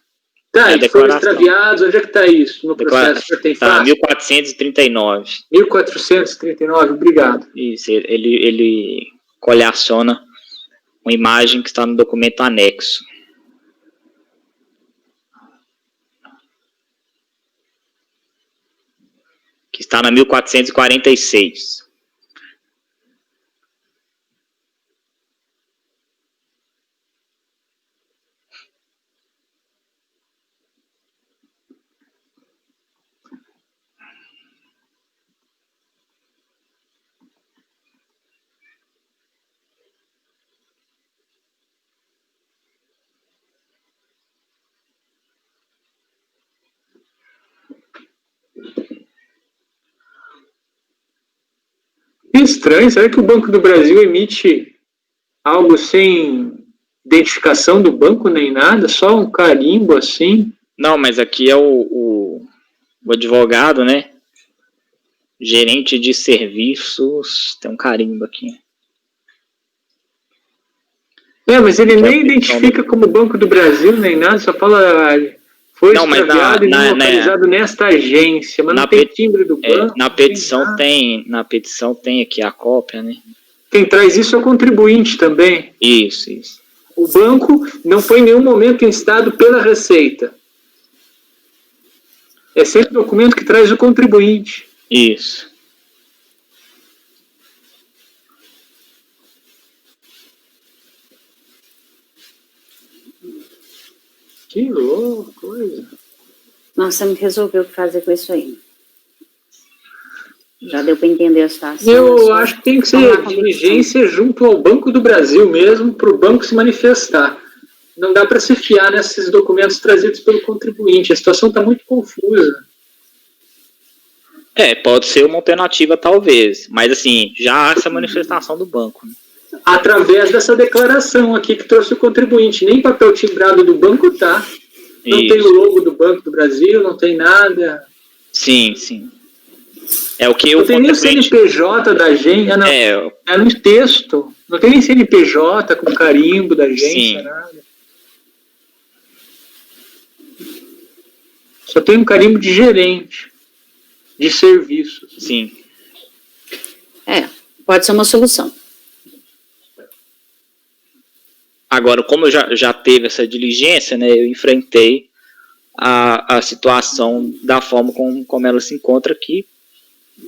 Tá, É e que foram extraviados, onde é que está isso no processo? Está 1439. 1439, obrigado. Isso, ele coleciona uma imagem que está no documento anexo. Que está na 1446. Que estranho, será que o Banco do Brasil emite algo sem identificação do banco nem nada? Só um carimbo assim? Não, mas aqui é o advogado, né? Gerente de serviços, tem um carimbo aqui. Mas ele nem identifica como Banco do Brasil nem nada, só fala foi extraviado e não localizado nesta agência, mas não tem timbre do banco. Na petição tem aqui a cópia, né? Quem traz isso é o contribuinte também. Isso. O banco não foi em nenhum momento instado pela Receita. É sempre o documento que traz o contribuinte. Isso. Que louco, coisa. Nós temos que resolver o que fazer com isso aí. Já deu para entender a situação. Eu acho que tem que ser diligência junto ao Banco do Brasil mesmo, para o banco se manifestar. Não dá para se fiar nesses documentos trazidos pelo contribuinte. A situação está muito confusa. Pode ser uma alternativa, talvez. Mas, assim, já há essa manifestação do banco. Né? Através dessa declaração aqui que trouxe o contribuinte. Nem papel timbrado do banco tá. Não tem o logo do Banco do Brasil, não tem nada. Sim. É o que não tem nem o CNPJ da agência. É no texto. Não tem nem CNPJ com carimbo da agência, nada. Só tem um carimbo de gerente de serviços. Sim. Pode ser uma solução. Agora, como já teve essa diligência, né, eu enfrentei a situação da forma como ela se encontra aqui,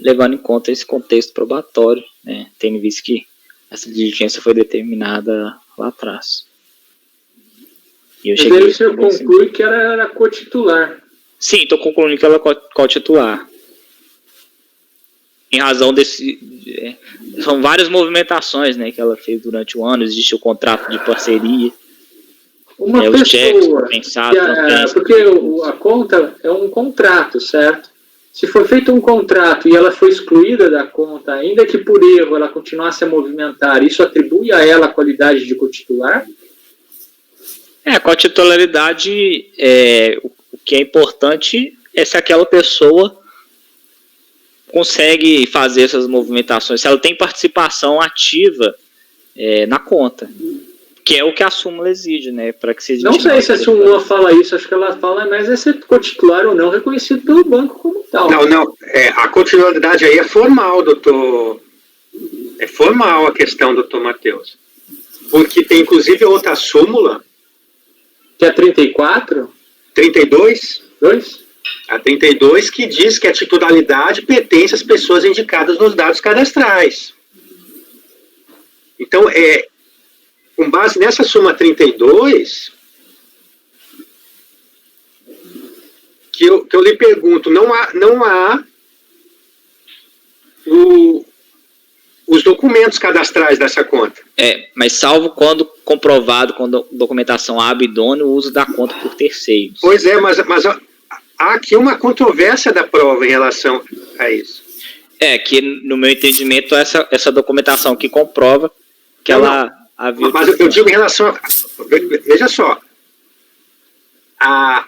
levando em conta esse contexto probatório, né, tendo visto que essa diligência foi determinada lá atrás. E eu cheguei. Mas aí o senhor conclui que ela era cotitular. Sim, estou concluindo que ela é cotitular. Em razão desse... São várias movimentações, né, que ela fez durante o ano. Existe o contrato de parceria. Uma pessoa... Os cheques compensados. Porque a conta é um contrato, certo? Se for feito um contrato e ela foi excluída da conta, ainda que por erro ela continuasse a movimentar, isso atribui a ela a qualidade de cotitular? A cotitularidade, o que é importante é se aquela pessoa consegue fazer essas movimentações, se ela tem participação ativa na conta, que é o que a súmula exige, né? Para que seja. Não sei se a súmula fala isso, acho que ela fala mais é ser cotitular ou não reconhecido pelo banco como tal. Não, a continuidade aí é formal, doutor. É formal a questão, doutor Matheus. Porque tem inclusive outra súmula. Que é 34? 32? 2? A 32 que diz que a titularidade pertence às pessoas indicadas nos dados cadastrais. Então, com base nessa súmula 32, que eu lhe pergunto, não há os documentos cadastrais dessa conta. Mas salvo quando comprovado com documentação idônea o uso da conta por terceiros. Pois é, mas há aqui uma controvérsia da prova em relação a isso. Que no meu entendimento essa documentação que comprova que ela havia... Mas eu digo em relação a... Veja só. A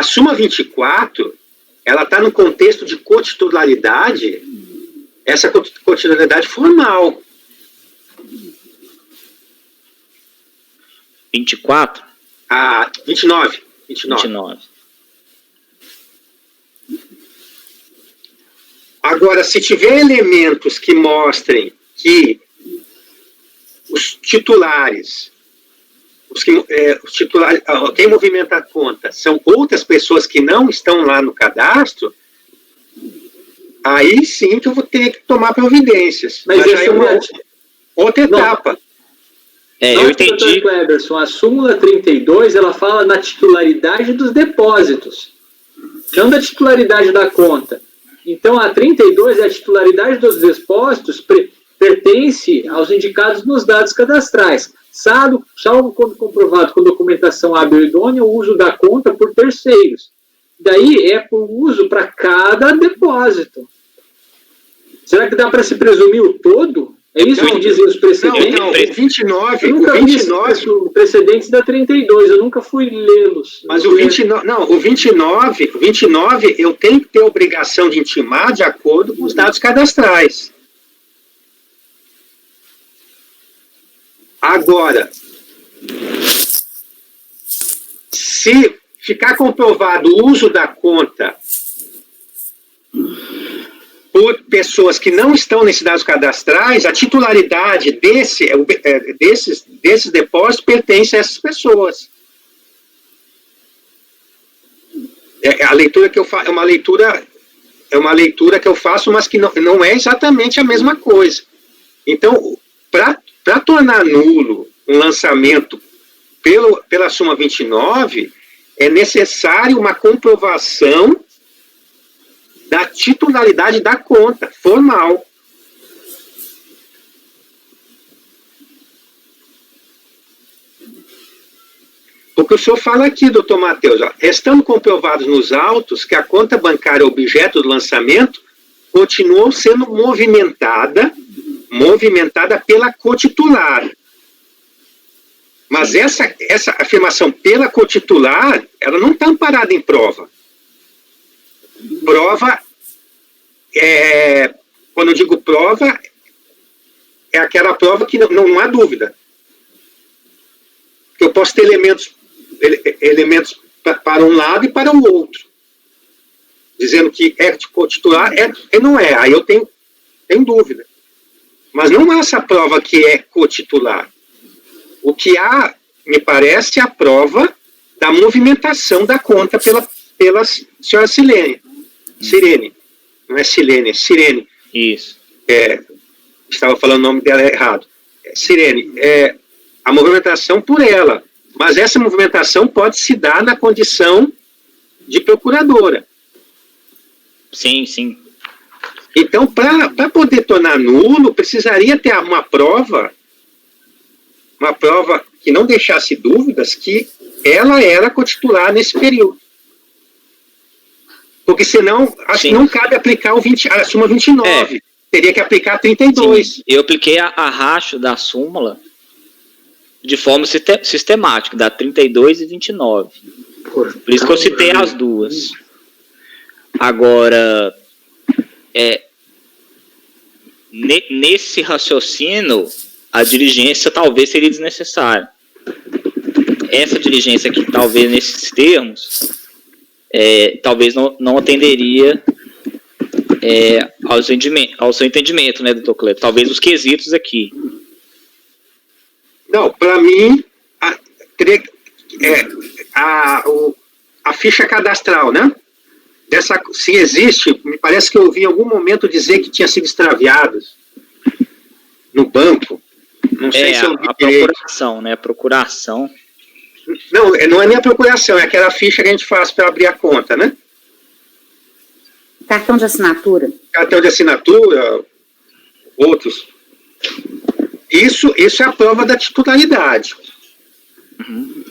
súmula 24, ela está no contexto de cotitularidade, essa cotitularidade formal. 24? 29. 29. Agora, se tiver elementos que mostrem que os titulares, quem movimenta a conta são outras pessoas que não estão lá no cadastro, aí sim que eu vou ter que tomar providências. Mas aí é uma outra etapa. Eu entendi. Cleberson, a súmula 32, ela fala na titularidade dos depósitos, não da titularidade da conta. Então, a 32 é a titularidade dos depósitos, pertence aos indicados nos dados cadastrais, salvo quando comprovado com documentação hábil e idônea o uso da conta por terceiros. Daí é por uso para cada depósito. Será que dá para se presumir o todo? É isso que dizem os precedentes? Não, o 29... Eu nunca vi os precedentes da 32, eu nunca fui lê-los. Mas o 29... Não, o 29 eu tenho que ter obrigação de intimar de acordo com os dados cadastrais. Agora, se ficar comprovado o uso da conta por pessoas que não estão nesses dados cadastrais, a titularidade desses depósitos pertence a essas pessoas. A leitura que eu faço é uma leitura que eu faço, mas que não é exatamente a mesma coisa. Então, para tornar nulo um lançamento pela súmula 29, é necessário uma comprovação da titularidade da conta, formal. Porque o senhor fala aqui, doutor Matheus, estando comprovados nos autos que a conta bancária objeto do lançamento continuou sendo movimentada pela cotitular. Mas essa afirmação pela cotitular, ela não está amparada em prova. Prova, quando eu digo prova, é aquela prova que não há dúvida. Que eu posso ter elementos para um lado e para o outro. Dizendo que é titular, não é. Aí eu tenho dúvida. Mas não há essa prova que é cotitular. O que há, me parece, é a prova da movimentação da conta pela senhora Sirene. Não é Silene, é Sirene. Isso. Estava falando o nome dela errado. Sirene. A movimentação por ela. Mas essa movimentação pode se dar na condição de procuradora. Sim, sim. Então, para poder tornar nulo, precisaria ter uma prova que não deixasse dúvidas que ela era cotitular nesse período. Porque senão, acho que não cabe aplicar a súmula 29. Teria que aplicar a 32. Sim. Eu apliquei a racha da súmula de forma sistemática, da 32 e 29. Por isso que eu citei as duas. Agora, nesse raciocínio, a diligência talvez seria desnecessária. Essa diligência aqui, talvez nesses termos, talvez não atenderia ao seu entendimento, né, doutor Cleber? Talvez os quesitos aqui. Não, para mim, a ficha cadastral, né? Se existe, me parece que eu ouvi em algum momento dizer que tinha sido extraviado no banco. Não sei se eu ouvi procuração, né? Procuração. Não é nem a procuração, é aquela ficha que a gente faz para abrir a conta, né? Cartão de assinatura. Cartão de assinatura, outros. Isso é a prova da titularidade. Uhum.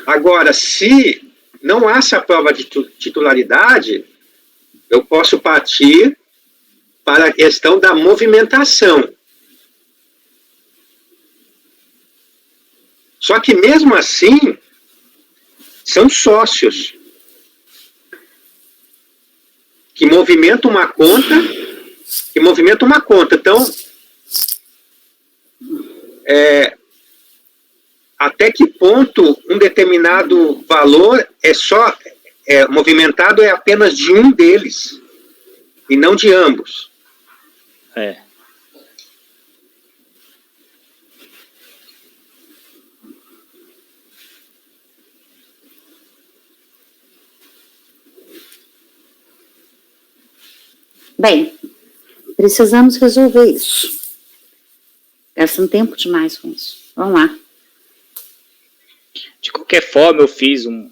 Agora, se não há essa prova de titularidade, eu posso partir para a questão da movimentação. Só que, mesmo assim, são sócios que movimentam uma conta. Então, até que ponto um determinado valor movimentado é apenas de um deles e não de ambos. Bem, precisamos resolver isso. Gastando tempo demais com isso. Vamos lá. De qualquer forma, eu fiz um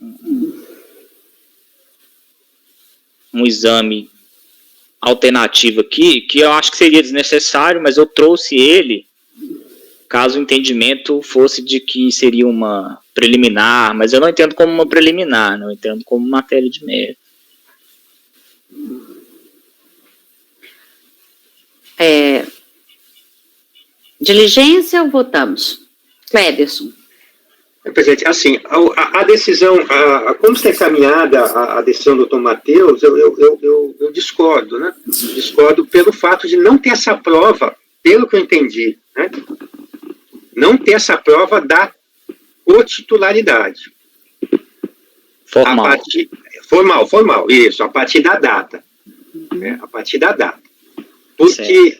exame alternativo aqui, que eu acho que seria desnecessário, mas eu trouxe ele caso o entendimento fosse de que seria uma preliminar, mas eu não entendo como uma preliminar, não entendo como matéria de mérito. Diligência ou votamos? Cléberson. Presidente, assim, a decisão, como está encaminhada a decisão do Dr. Matheus, eu discordo, né? Discordo pelo fato de não ter essa prova, pelo que eu entendi, né? Não ter essa prova da cotitularidade. Formal, isso, a partir da data. Né? A partir da data. Porque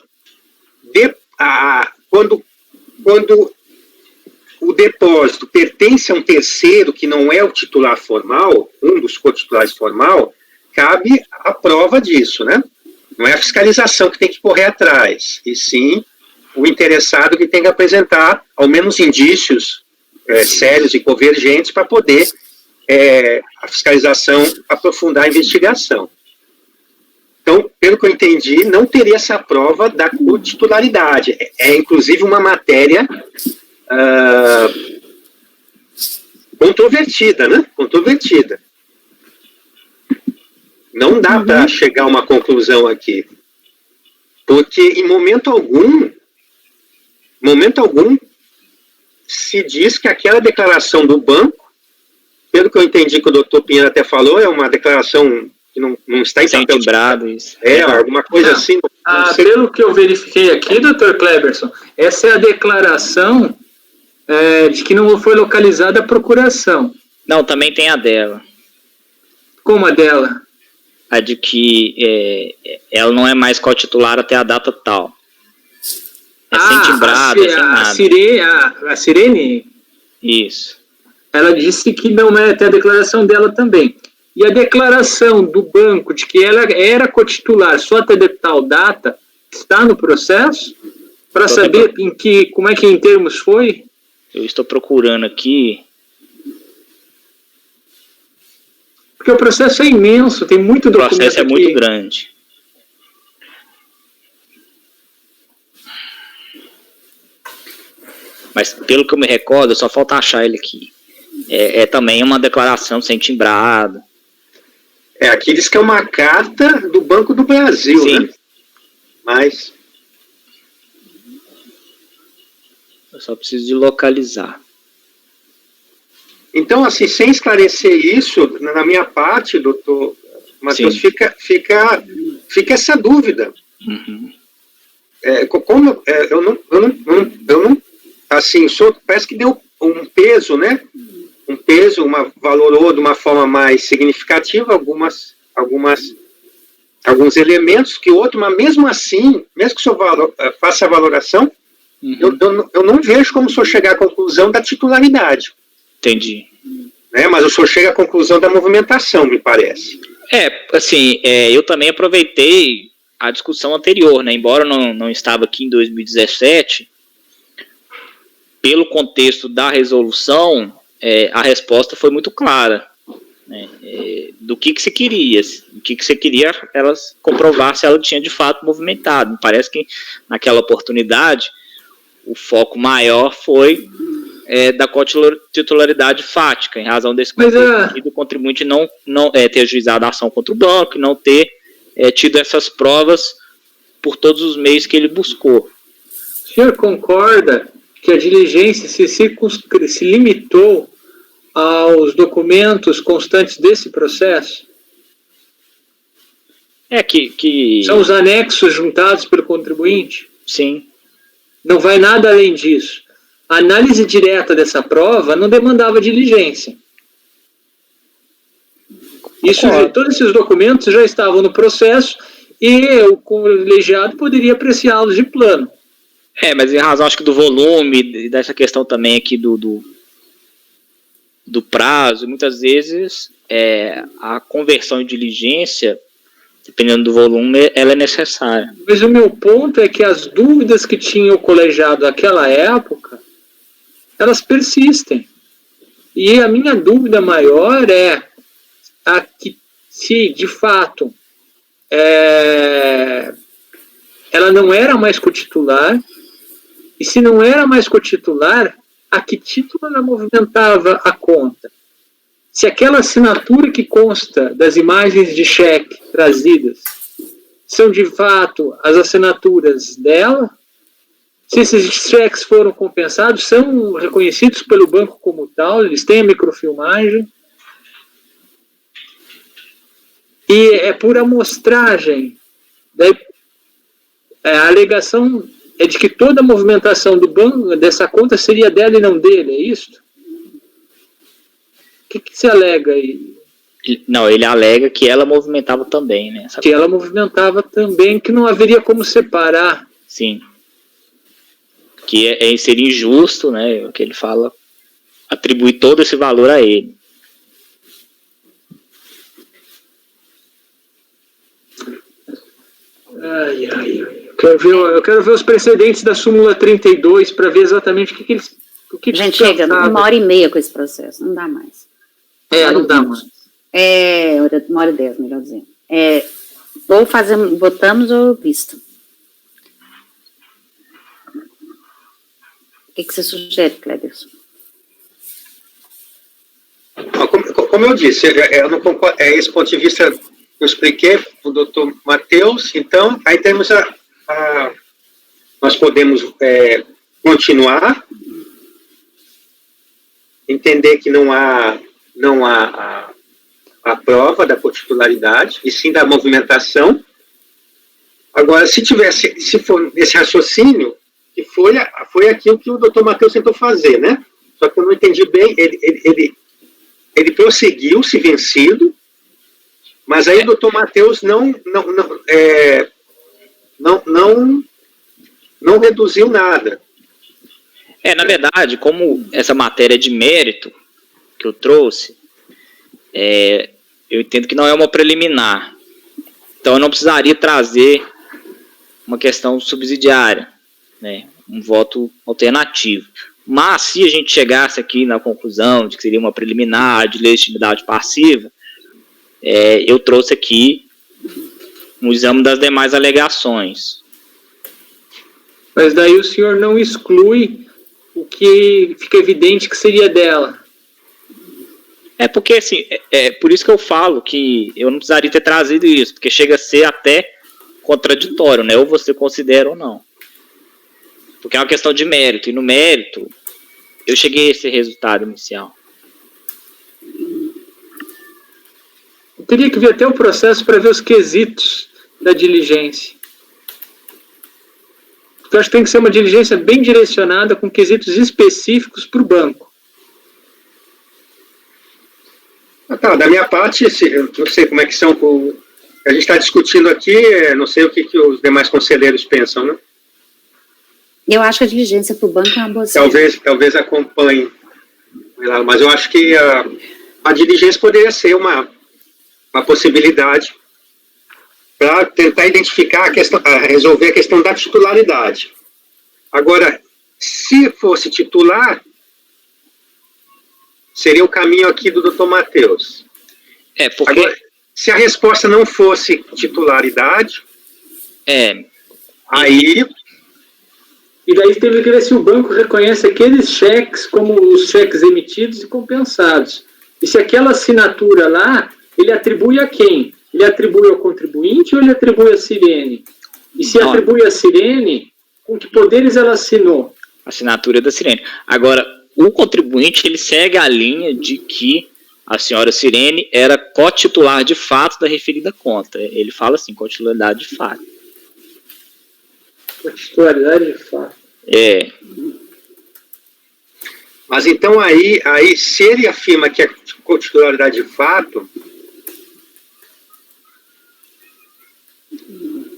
quando o depósito pertence a um terceiro que não é o titular formal, um dos cotitulares formal, cabe a prova disso, né? Não é a fiscalização que tem que correr atrás, e sim o interessado que tem que apresentar, ao menos, indícios sérios e convergentes para poder a fiscalização aprofundar a investigação. Então, pelo que eu entendi, não teria essa prova da cotitularidade. Inclusive, uma matéria controvertida, né? Controvertida. Não dá para chegar a uma conclusão aqui. Porque, em momento algum, se diz que aquela declaração do banco, pelo que eu entendi que o doutor Pinheiro até falou, é uma declaração que não está em papel de... Isso. Alguma coisa assim. Não sei. Pelo que eu verifiquei aqui, doutor Cléberson, essa é a declaração de que não foi localizada a procuração. Não, também tem a dela. Como a dela? A de que ela não é mais cotitular até a data tal. Sem timbrado, sem nada. A Sirene? Isso. Ela disse que não é até a declaração dela também. E a declaração do banco de que ela era cotitular só até tal data está no processo? Para saber como é que em termos foi? Eu estou procurando aqui. Porque o processo é imenso, tem muito documento. O processo é muito grande. Mas pelo que eu me recordo, só falta achar ele aqui. Também uma declaração sem timbrado. Aqui diz que é uma carta do Banco do Brasil, sim, né? Mas... eu só preciso de localizar. Então, assim, sem esclarecer isso, na minha parte, doutor Matheus, fica essa dúvida. Uhum. Como eu não, assim, parece que deu um peso, né? Valorou de uma forma mais significativa alguns elementos que outro, mas mesmo assim, mesmo que o senhor faça a valoração, eu não vejo como o senhor chegar à conclusão da titularidade. Entendi. Mas o senhor chega à conclusão da movimentação, me parece. Eu também aproveitei a discussão anterior, né? Embora não estava aqui em 2017, pelo contexto da resolução, a resposta foi muito clara, né? Do que se queria, elas comprovar se ela tinha de fato movimentado. Me parece que naquela oportunidade o foco maior foi da cotitularidade fática, em razão desse contexto do contribuinte não ter ajuizado a ação contra o banco, não ter tido essas provas por todos os meios que ele buscou. O senhor concorda que a diligência se limitou aos documentos constantes desse processo? São os anexos juntados pelo contribuinte? Sim. Não vai nada além disso. a análise direta dessa prova não demandava diligência. Todos esses documentos já estavam no processo e o colegiado poderia apreciá-los de plano. Mas em razão, acho que do volume e dessa questão também aqui do prazo, muitas vezes a conversão em diligência, dependendo do volume, ela é necessária. Mas o meu ponto é que as dúvidas que tinha o colegiado naquela época, elas persistem. E a minha dúvida maior é se, de fato, ela não era mais cotitular, e se não era mais cotitular, a que título ela movimentava a conta? Se aquela assinatura que consta das imagens de cheque trazidas são, de fato, as assinaturas dela, se esses cheques foram compensados, são reconhecidos pelo banco como tal, eles têm a microfilmagem, e é por amostragem. Daí, a alegação é de que toda a movimentação do banco, dessa conta, seria dela e não dele, é isso? O que se alega aí? Não, ele alega que ela movimentava também, né? Que ela movimentava também, que não haveria como separar. Sim. Que seria injusto, né? O que ele fala, atribuir todo esse valor a ele. Eu quero ver os precedentes da súmula 32 para ver exatamente o que eles... A gente chega 1h30 com esse processo, não dá mais. Não dá mais. 1h10, melhor dizendo. Ou votamos ou visto. O que você sugere, Cléberson? Como eu disse, eu não concordo, esse ponto de vista eu expliquei para o doutor Matheus. Então, aí temos nós podemos continuar, entender que não há a prova da cotitularidade, e sim da movimentação. Agora, se for esse raciocínio, que foi aquilo que o doutor Matheus tentou fazer, né? Só que eu não entendi bem, ele prosseguiu se vencido, mas aí o doutor Matheus não reduziu nada. Na verdade, como essa matéria de mérito que eu trouxe, eu entendo que não é uma preliminar. Então eu não precisaria trazer uma questão subsidiária, né, um voto alternativo. Mas se a gente chegasse aqui na conclusão de que seria uma preliminar de legitimidade passiva, eu trouxe aqui um exame das demais alegações. Mas daí o senhor não exclui o que fica evidente que seria dela. Porque, assim, por isso que eu falo que eu não precisaria ter trazido isso, porque chega a ser até contraditório, né? Ou você considera ou não. Porque é uma questão de mérito, e no mérito eu cheguei a esse resultado inicial. Eu teria que ver até o processo para ver os quesitos da diligência. Porque eu acho que tem que ser uma diligência bem direcionada, com quesitos específicos para o banco. Da minha parte, eu não sei como é que são, a gente está discutindo aqui, não sei o que os demais conselheiros pensam, né? Eu acho que a diligência para o banco é uma boa talvez acompanhe, mas eu acho que a diligência poderia ser uma possibilidade para tentar identificar resolver a questão da titularidade. Agora, se fosse titular, seria o caminho aqui do doutor Matheus. Porque... Agora, se a resposta não fosse titularidade, aí... E daí teve que ver se o banco reconhece aqueles cheques como os cheques emitidos e compensados. E se aquela assinatura lá, ele atribui a quem? Ele atribui ao contribuinte ou ele atribui à Sirene? E se atribui à Sirene, com que poderes ela assinou? Assinatura da Sirene. Agora, o contribuinte, ele segue a linha de que a senhora Sirene era cotitular de fato da referida conta. Ele fala assim, cotitularidade de fato. Cotitularidade de fato. Mas então aí se ele afirma que é cotitularidade de fato,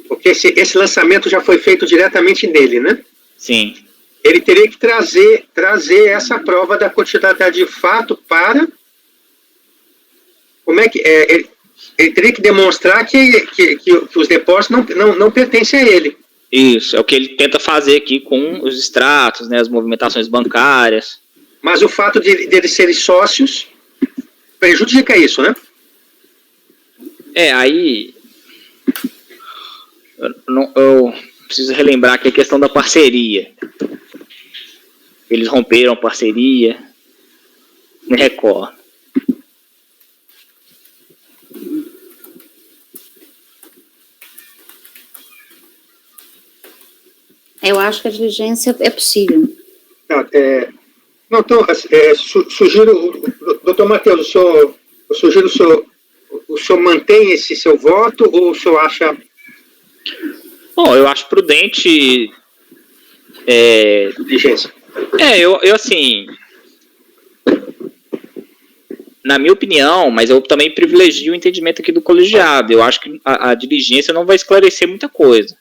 porque esse lançamento já foi feito diretamente nele, né? Sim. Ele teria que trazer essa prova da cotitularidade de fato para... Como é que... ele teria que demonstrar que os depósitos não pertencem a ele. Isso, é o que ele tenta fazer aqui com os extratos, né, as movimentações bancárias. Mas o fato de eles serem sócios prejudica isso, né? Aí... Eu preciso relembrar aqui a questão da parceria. Eles romperam a parceria. Me recordo. Eu acho que a diligência é possível. Sugiro, doutor Matheus, eu sugiro o senhor mantém esse seu voto ou o senhor acha... Bom, eu acho prudente... diligência. Eu assim... Na minha opinião, mas eu também privilegio o entendimento aqui do colegiado. Eu acho que a diligência não vai esclarecer muita coisa.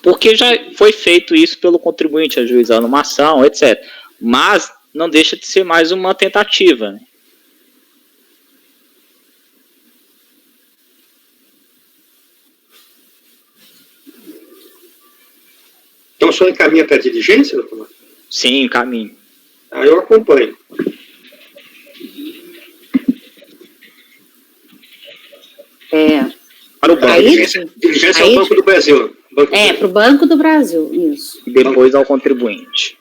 Porque já foi feito isso pelo contribuinte ajuizando uma ação, etc. Mas não deixa de ser mais uma tentativa, né? Então o senhor encaminha para a diligência, doutor Matheus? Sim, encaminho. Eu acompanho. Para o banco. Diligência ao Banco do Brasil. Para o Banco do Brasil, isso. E depois ao contribuinte.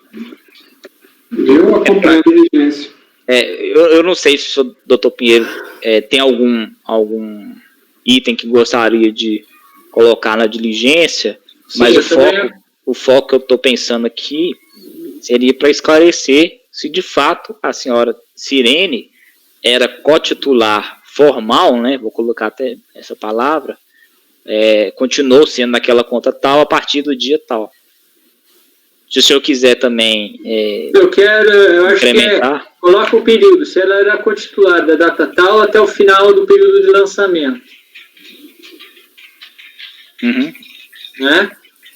Eu acompanho a diligência. Eu não sei se o doutor Pinheiro tem algum item que gostaria de colocar na diligência, sim, mas o foco que eu estou pensando aqui seria para esclarecer se de fato a senhora Cirene era cotitular formal, né, vou colocar até essa palavra, continuou sendo naquela conta tal a partir do dia tal. Se o senhor quiser também eu acho que coloca o período, se ela era cotitular da data tal até o final do período de lançamento. Uhum. Né?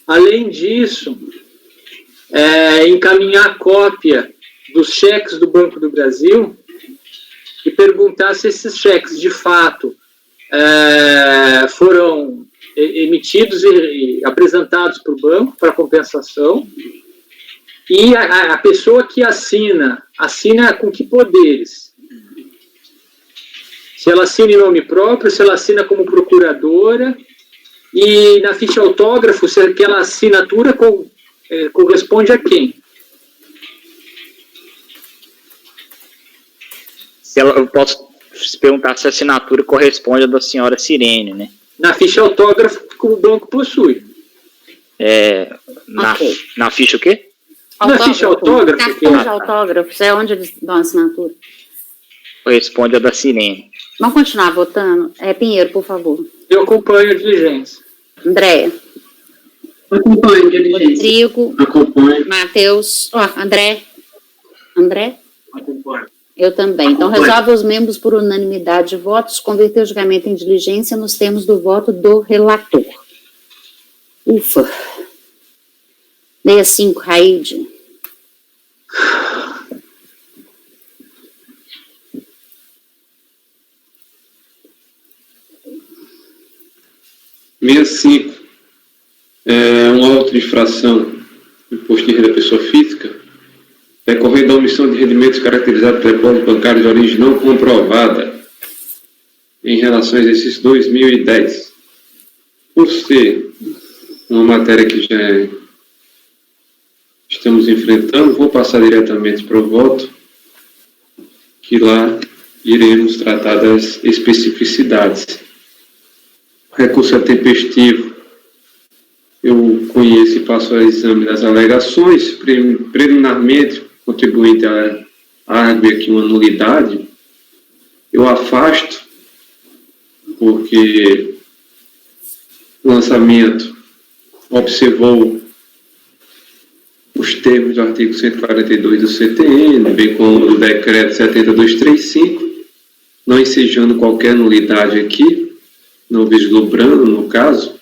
Além disso, encaminhar cópia dos cheques do Banco do Brasil e perguntar se esses cheques de fato foram emitidos e apresentados para o banco para compensação, e a pessoa que assina com que poderes? Se ela assina em nome próprio, se ela assina como procuradora, e na ficha autógrafo, se aquela assinatura corresponde a quem? Eu posso perguntar se a assinatura corresponde à da senhora Cirene, né? Na ficha autógrafo que o banco possui. Na ficha o quê? Na ficha autógrafo. Cartão de autógrafos, é onde eles dão a assinatura. Corresponde à da Cirene. Vamos continuar votando? Pinheiro, por favor. Eu acompanho a diligência. Andréia. Acompanho a diligência. Rodrigo. Acompanho. Matheus. André. Acompanho. Eu também. Então, resolve os membros por unanimidade de votos converter o julgamento em diligência nos termos do voto do relator. Ufa. 65, Raide. Uma outra infração do imposto de renda da pessoa física, decorrendo da omissão de rendimentos caracterizados por depósito bancário de origem não comprovada em relação a exercício 2010. Por ser uma matéria que já estamos enfrentando, vou passar diretamente para o voto, que lá iremos tratar das especificidades. O recurso é tempestivo. Eu conheço e passo ao exame das alegações. Preliminarmente, o contribuinte argue aqui uma nulidade. Eu afasto, porque o lançamento observou os termos do artigo 142 do CTN, bem como do decreto 7235, não ensejando qualquer nulidade aqui, não vislumbrando no caso.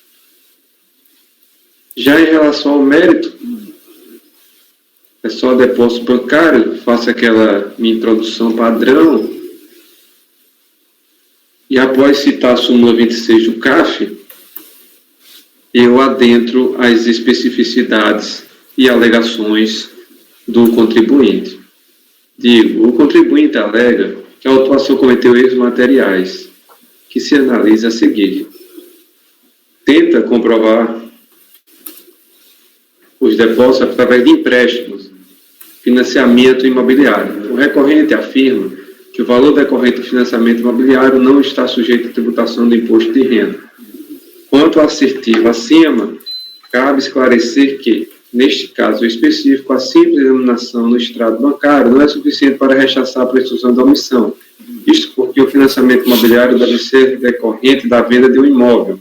Já em relação ao mérito, é só depósito bancário, faço aquela minha introdução padrão, e após citar a súmula 26 do CAF, eu adentro as especificidades e alegações do contribuinte. Digo, o contribuinte alega que a autuação cometeu erros materiais, que se analisa a seguir. Tenta comprovar os depósitos através de empréstimos, financiamento imobiliário. O recorrente afirma que o valor decorrente do financiamento imobiliário não está sujeito à tributação do imposto de renda. Quanto ao assertivo acima, cabe esclarecer que, neste caso específico, a simples denominação no extrato bancário não é suficiente para rechaçar a presunção da omissão. Isto porque o financiamento imobiliário deve ser decorrente da venda de um imóvel,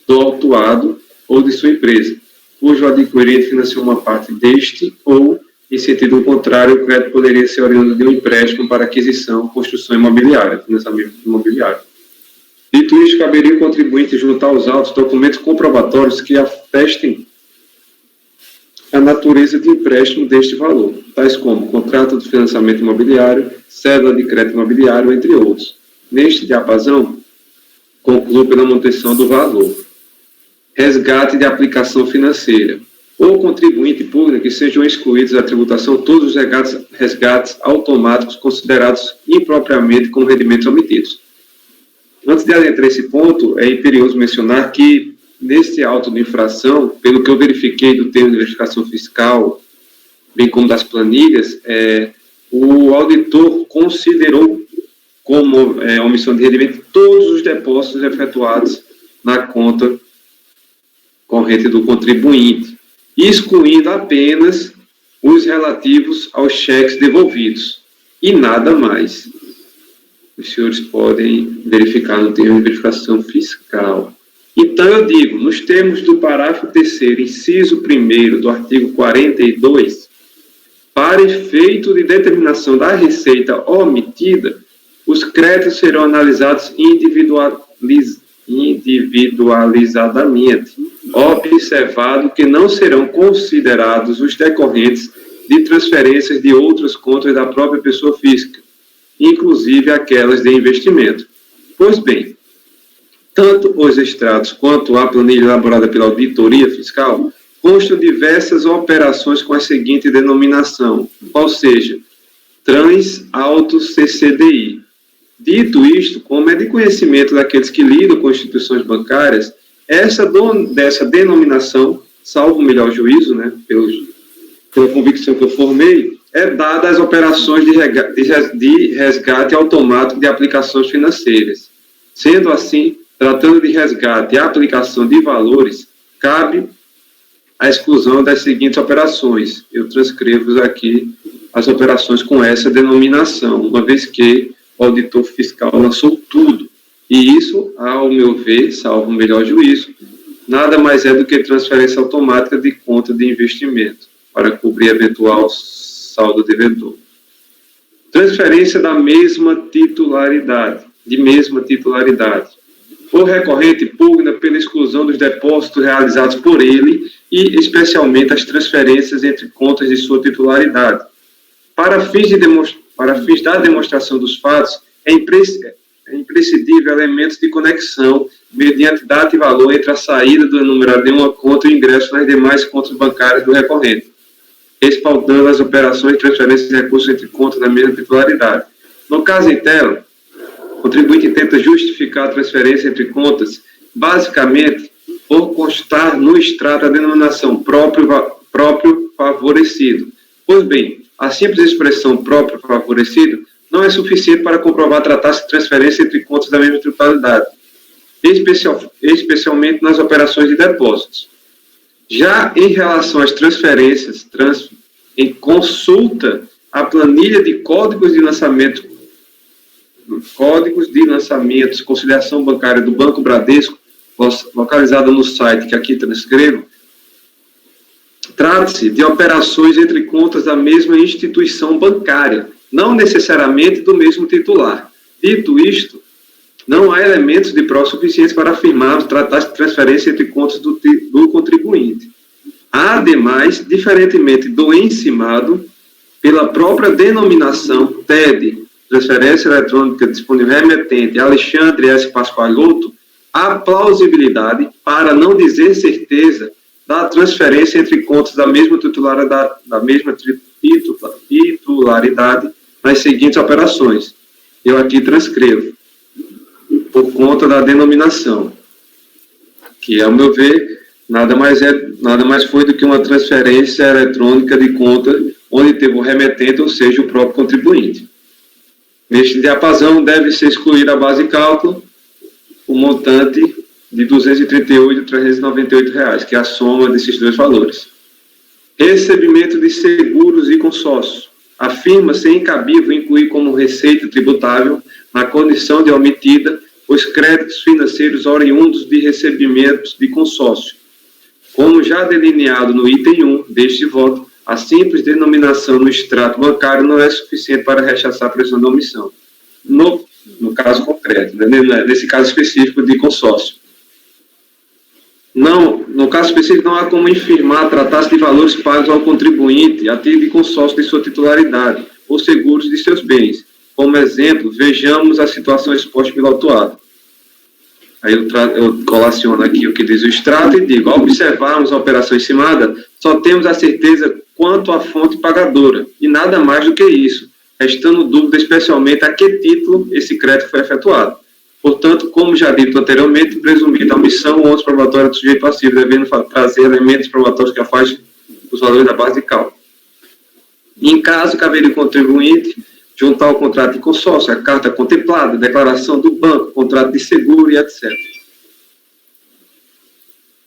do autuado ou de sua empresa, cujo adquirente financiou uma parte deste ou, em sentido contrário, o crédito poderia ser oriundo de um empréstimo para aquisição, construção imobiliária, financiamento imobiliário. Dito isto, caberia o contribuinte juntar aos autos documentos comprobatórios que atestem a natureza de empréstimo deste valor, tais como contrato de financiamento imobiliário, cédula de crédito imobiliário, entre outros. Neste diapasão, concluo pela manutenção do valor. Resgate de aplicação financeira. O contribuinte pugna que sejam excluídos da tributação todos os resgates automáticos considerados impropriamente como rendimentos omitidos. Antes de adentrar esse ponto, é imperioso mencionar que, neste auto de infração, pelo que eu verifiquei do termo de verificação fiscal, bem como das planilhas, o auditor considerou como omissão de rendimento todos os depósitos efetuados na conta corrente do contribuinte, excluindo apenas os relativos aos cheques devolvidos, e nada mais. Os senhores podem verificar no termo de verificação fiscal. Então, eu digo, nos termos do parágrafo 3º, inciso 1º do artigo 42, para efeito de determinação da receita omitida, os créditos serão analisados individualizadamente, observado que não serão considerados os decorrentes de transferências de outras contas da própria pessoa física, inclusive aquelas de investimento. Pois bem, tanto os extratos quanto a planilha elaborada pela auditoria fiscal constam diversas operações com a seguinte denominação, qual seja, trans auto CCDI. Dito isto, como é de conhecimento daqueles que lidam com instituições bancárias, dessa denominação, salvo o melhor juízo, né, pela convicção que eu formei, é dada às operações de resgate automático de aplicações financeiras. Sendo assim, tratando de resgate e aplicação de valores, cabe a exclusão das seguintes operações. Eu transcrevo aqui as operações com essa denominação, uma vez que o auditor fiscal lançou tudo. E isso, ao meu ver, salvo o melhor juízo, nada mais é do que transferência automática de conta de investimento para cobrir eventual saldo devedor. Transferência de mesma titularidade. O recorrente pugna pela exclusão dos depósitos realizados por ele e, especialmente, as transferências entre contas de sua titularidade. Para fins da demonstração dos fatos, é imprescindível elementos de conexão mediante data e valor entre a saída do enumerado de uma conta e o ingresso nas demais contas bancárias do recorrente, respaldando as operações de transferência de recursos entre contas da mesma titularidade. No caso em tela, o contribuinte tenta justificar a transferência entre contas, basicamente, por constar no extrato a denominação próprio favorecido. Pois bem, a simples expressão próprio favorecido não é suficiente para comprovar tratar-se de transferência entre contas da mesma titularidade, especialmente nas operações de depósitos. Já em relação às transferências, em consulta a planilha de códigos de lançamento, conciliação bancária do Banco Bradesco, localizada no site que aqui transcrevo, Trata-se de operações entre contas da mesma instituição bancária, não necessariamente do mesmo titular. Dito isto, não há elementos de prova suficientes para afirmar tratar-se de transferência entre contas do contribuinte. Ademais, diferentemente do encimado, pela própria denominação TED, Transferência Eletrônica Disponível Remetente, Alexandre S. Pascoaloto, há plausibilidade, para não dizer certeza, da transferência entre contas da mesma titularidade nas seguintes operações. Eu aqui transcrevo, por conta da denominação, que, ao meu ver, nada mais foi do que uma transferência eletrônica de conta onde teve o remetente, ou seja, o próprio contribuinte. Neste diapasão deve ser excluída a base de cálculo, o montante de R$ 238.398, que é a soma desses dois valores. Recebimento de seguros e consórcios. Afirma-se incabível incluir como receita tributável, na condição de omitida, os créditos financeiros oriundos de recebimentos de consórcio. Como já delineado no item 1 deste voto, a simples denominação no extrato bancário não é suficiente para rechaçar a presunção de omissão. No caso concreto, né, nesse caso específico de consórcio. No caso específico, não há como infirmar tratar-se de valores pagos ao contribuinte a título de consórcio de sua titularidade ou seguros de seus bens. Como exemplo, vejamos a situação exposta pelo autuado. Aí eu colaciono aqui o que diz o extrato e digo, ao observarmos a operação encimada, só temos a certeza quanto à fonte pagadora, e nada mais do que isso, restando dúvida especialmente a que título esse crédito foi efetuado. Portanto, como já dito anteriormente, presumida a omissão ou outros probatórios do sujeito passivo, devendo trazer elementos probatórios que afastem os valores da base de cálculo. Em caso, caberia o contribuinte juntar o contrato de consórcio, a carta contemplada, declaração do banco, contrato de seguro e etc.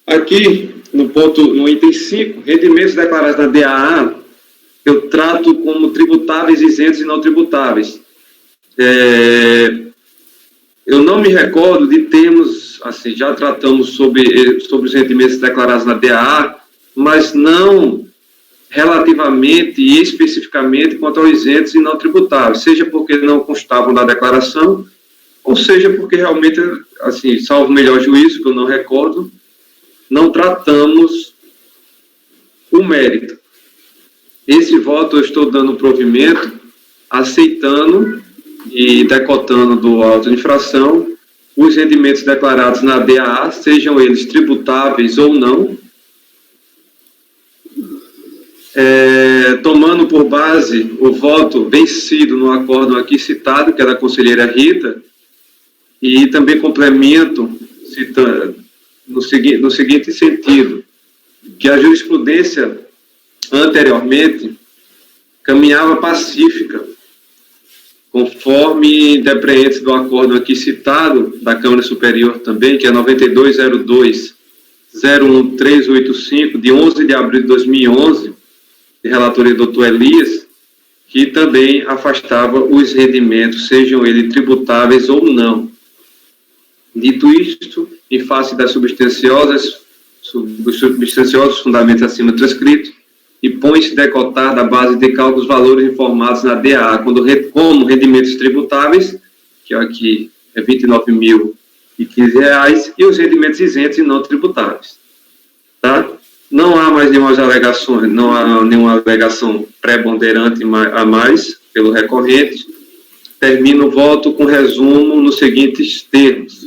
Aqui, no item 5, rendimentos declarados na DAA, eu trato como tributáveis, isentos e não tributáveis. Eu não me recordo de termos, assim, já tratamos sobre os rendimentos declarados na DAA, mas não relativamente e especificamente quanto aos isentos e não tributáveis, seja porque não constavam da declaração, ou seja porque realmente, assim, salvo o melhor juízo, que eu não recordo, não tratamos o mérito. Esse voto eu estou dando provimento, aceitando e decotando do auto de infração os rendimentos declarados na DAA, sejam eles tributáveis ou não, tomando por base o voto vencido no acórdão aqui citado, que é da conselheira Rita, e também complemento citando, no seguinte sentido, que a jurisprudência anteriormente caminhava pacífica, conforme depreentes do acórdão aqui citado, da Câmara Superior também, que é 9202-01385, de 11 de abril de 2011, de relatoria do Dr. Elias, que também afastava os rendimentos, sejam eles tributáveis ou não. Dito isto, em face das substanciosos fundamentos acima transcritos, e põe-se decotar da base de cálculo os valores informados na DAA como rendimentos tributáveis, que aqui é R$ 29.015, e os rendimentos isentos e não tributáveis. Tá? Não há mais nenhumas alegações, não há nenhuma alegação pré-ponderante a mais pelo recorrente. Termino o voto com resumo nos seguintes termos.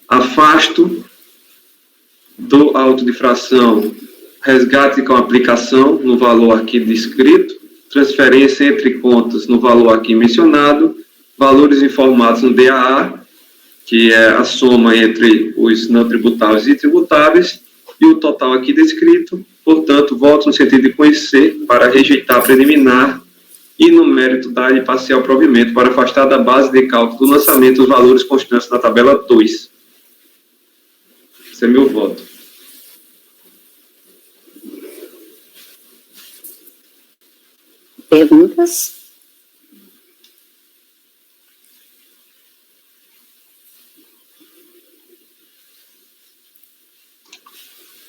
Afasto do auto de infração resgate com aplicação no valor aqui descrito, transferência entre contas no valor aqui mencionado, valores informados no DAA, que é a soma entre os não tributáveis e tributáveis, e o total aqui descrito. Portanto, voto no sentido de conhecer para rejeitar a preliminar e no mérito dar parcial provimento para afastar da base de cálculo do lançamento os valores constantes na tabela 2. Esse é meu voto. Perguntas?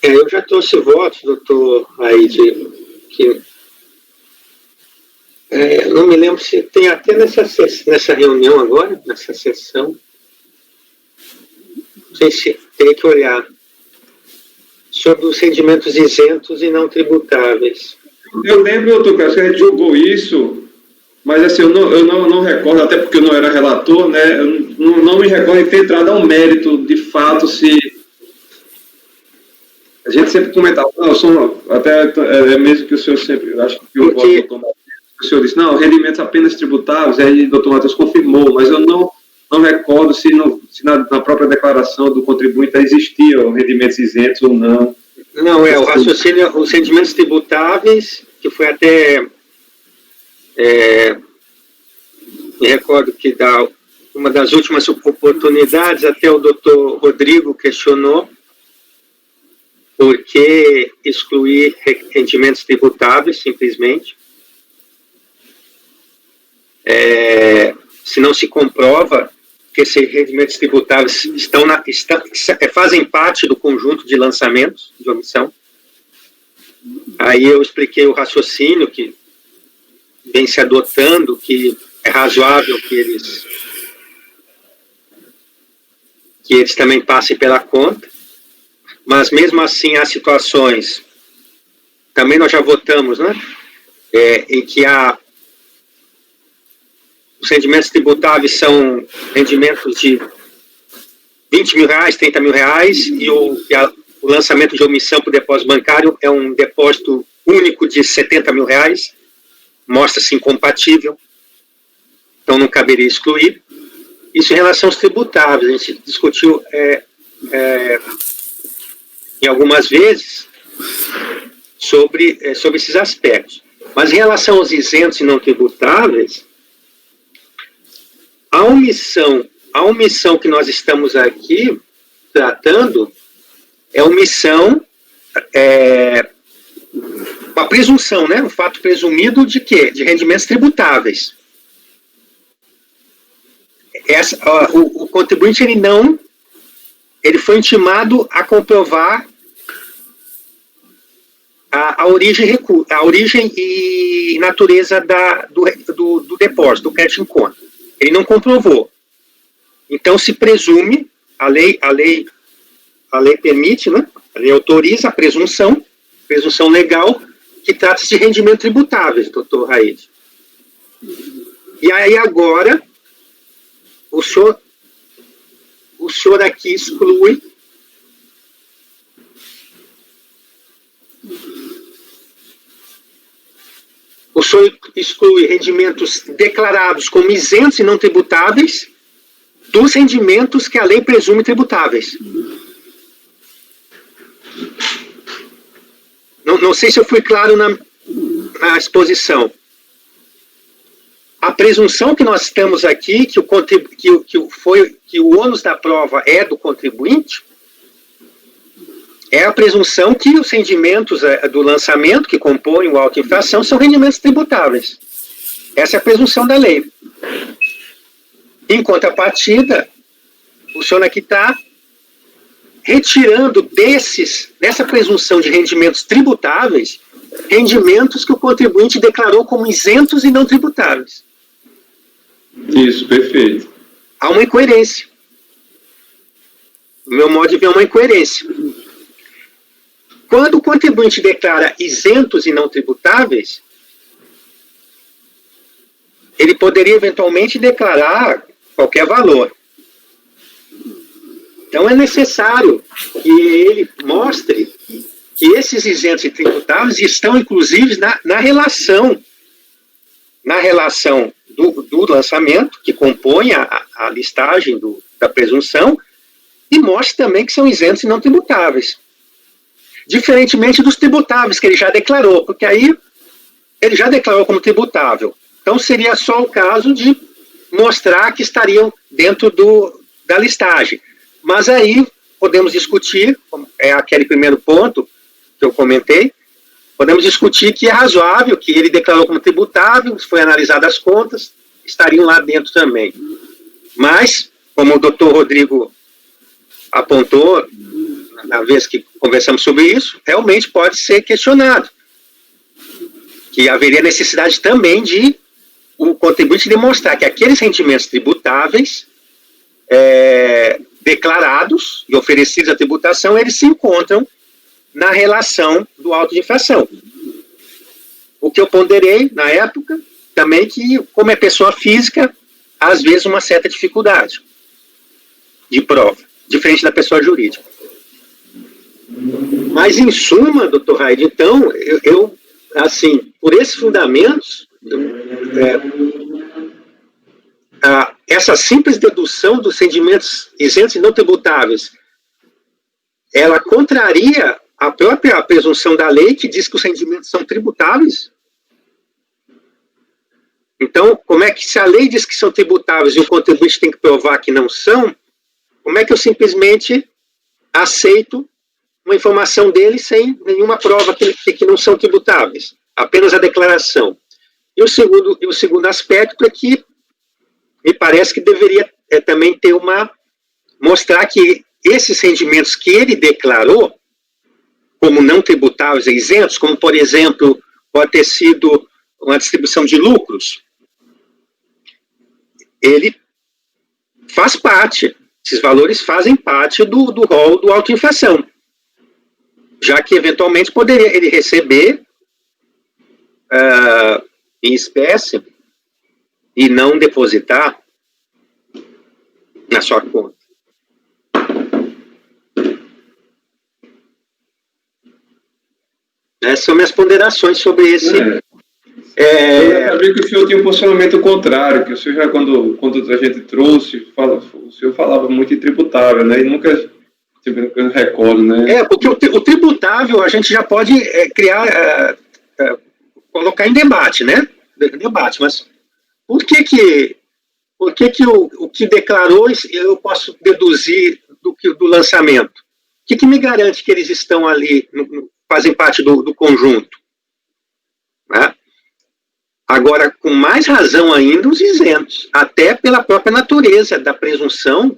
Eu já trouxe votos, doutor Aide, que não me lembro se tem até nessa reunião agora, nessa sessão, não sei se teria que olhar, sobre os rendimentos isentos e não tributáveis. Eu lembro, doutor Cássio, que a gente julgou isso, mas assim, eu não recordo, até porque eu não era relator, né? Eu não me recordo de ter entrado ao mérito, de fato, se... A gente sempre comentava, até mesmo que o senhor sempre, eu acho que o senhor disse, não, rendimentos apenas tributáveis, aí o doutor Matheus confirmou, mas eu não recordo se na própria declaração do contribuinte existiam rendimentos isentos ou não. Não, o raciocínio, os rendimentos tributáveis, que foi até, me recordo que uma das últimas oportunidades, até o doutor Rodrigo questionou por que excluir rendimentos tributáveis, simplesmente. Se não se comprova que esses rendimentos tributáveis fazem parte do conjunto de lançamentos de omissão. Aí eu expliquei o raciocínio que vem se adotando, que é razoável que eles também passem pela conta, mas mesmo assim há situações, também nós já votamos, né, em que os rendimentos tributáveis são rendimentos de R$20 mil, R$30 mil, e o lançamento de omissão para o depósito bancário é um depósito único de R$70 mil, mostra-se incompatível, então não caberia excluir. Isso em relação aos tributáveis, a gente discutiu em algumas vezes sobre esses aspectos. Mas em relação aos isentos e não tributáveis, a omissão que nós estamos aqui tratando é omissão, uma presunção, né? Um fato presumido de quê? De rendimentos tributáveis. O contribuinte, ele foi intimado a comprovar a origem e natureza do depósito, do crédito em conta. Ele não comprovou. Então se presume, a lei permite, né? A lei autoriza a presunção legal, que trata-se de rendimentos tributáveis, doutor Raide. E aí agora, o senhor aqui exclui rendimentos declarados como isentos e não tributáveis dos rendimentos que a lei presume tributáveis. Não sei se eu fui claro na exposição. A presunção que nós temos aqui, que o ônus da prova é do contribuinte, é a presunção que os rendimentos do lançamento, que compõem o auto-infração, são rendimentos tributáveis. Essa é a presunção da lei. Em contrapartida, o senhor aqui está retirando dessa presunção de rendimentos tributáveis, rendimentos que o contribuinte declarou como isentos e não tributáveis. Isso, perfeito. Há uma incoerência. No meu modo de ver, há uma incoerência. Quando o contribuinte declara isentos e não tributáveis, ele poderia eventualmente declarar qualquer valor. Então é necessário que ele mostre que esses isentos e tributáveis estão inclusive na relação do lançamento, que compõe a listagem da presunção, e mostre também que são isentos e não tributáveis. Diferentemente dos tributáveis, que ele já declarou, porque aí ele já declarou como tributável. Então seria só o caso de mostrar que estariam dentro da listagem. Mas aí podemos discutir, é aquele primeiro ponto que eu comentei, podemos discutir que é razoável, que ele declarou como tributável, foi analisado as contas, estariam lá dentro também. Mas, como o doutor Rodrigo apontou na vez que conversamos sobre isso, realmente pode ser questionado. Que haveria necessidade também de o contribuinte demonstrar que aqueles rendimentos tributáveis declarados e oferecidos à tributação, eles se encontram na relação do auto de infração. O que eu ponderei na época, também que, como é pessoa física, às vezes uma certa dificuldade de prova, diferente da pessoa jurídica. Mas, em suma, doutor Raid, então, eu assim, por esses fundamentos, essa simples dedução dos rendimentos isentos e não tributáveis, ela contraria a própria presunção da lei, que diz que os rendimentos são tributáveis. Então, como é que, se a lei diz que são tributáveis e o contribuinte tem que provar que não são, como é que eu simplesmente aceito uma informação dele sem nenhuma prova que não são tributáveis, apenas a declaração? E o segundo aspecto é que me parece que deveria também ter mostrar que esses rendimentos que ele declarou como não tributáveis e isentos, como, por exemplo, pode ter sido uma distribuição de lucros, ele faz parte, esses valores fazem parte do rol do auto-infração, já que, eventualmente, poderia ele receber em espécie e não depositar na sua conta. Essas são minhas ponderações sobre esse... Eu sabia que o senhor tinha um posicionamento contrário, que o senhor já, quando a gente trouxe, o senhor falava muito em tributável, né? E nunca... Eu não recordo, né? Porque o tributável a gente já pode colocar em debate, né? Debate, mas por que o que declarou eu posso deduzir do lançamento? O que me garante que eles estão ali, fazem parte do conjunto? Né? Agora, com mais razão ainda, os isentos, até pela própria natureza da presunção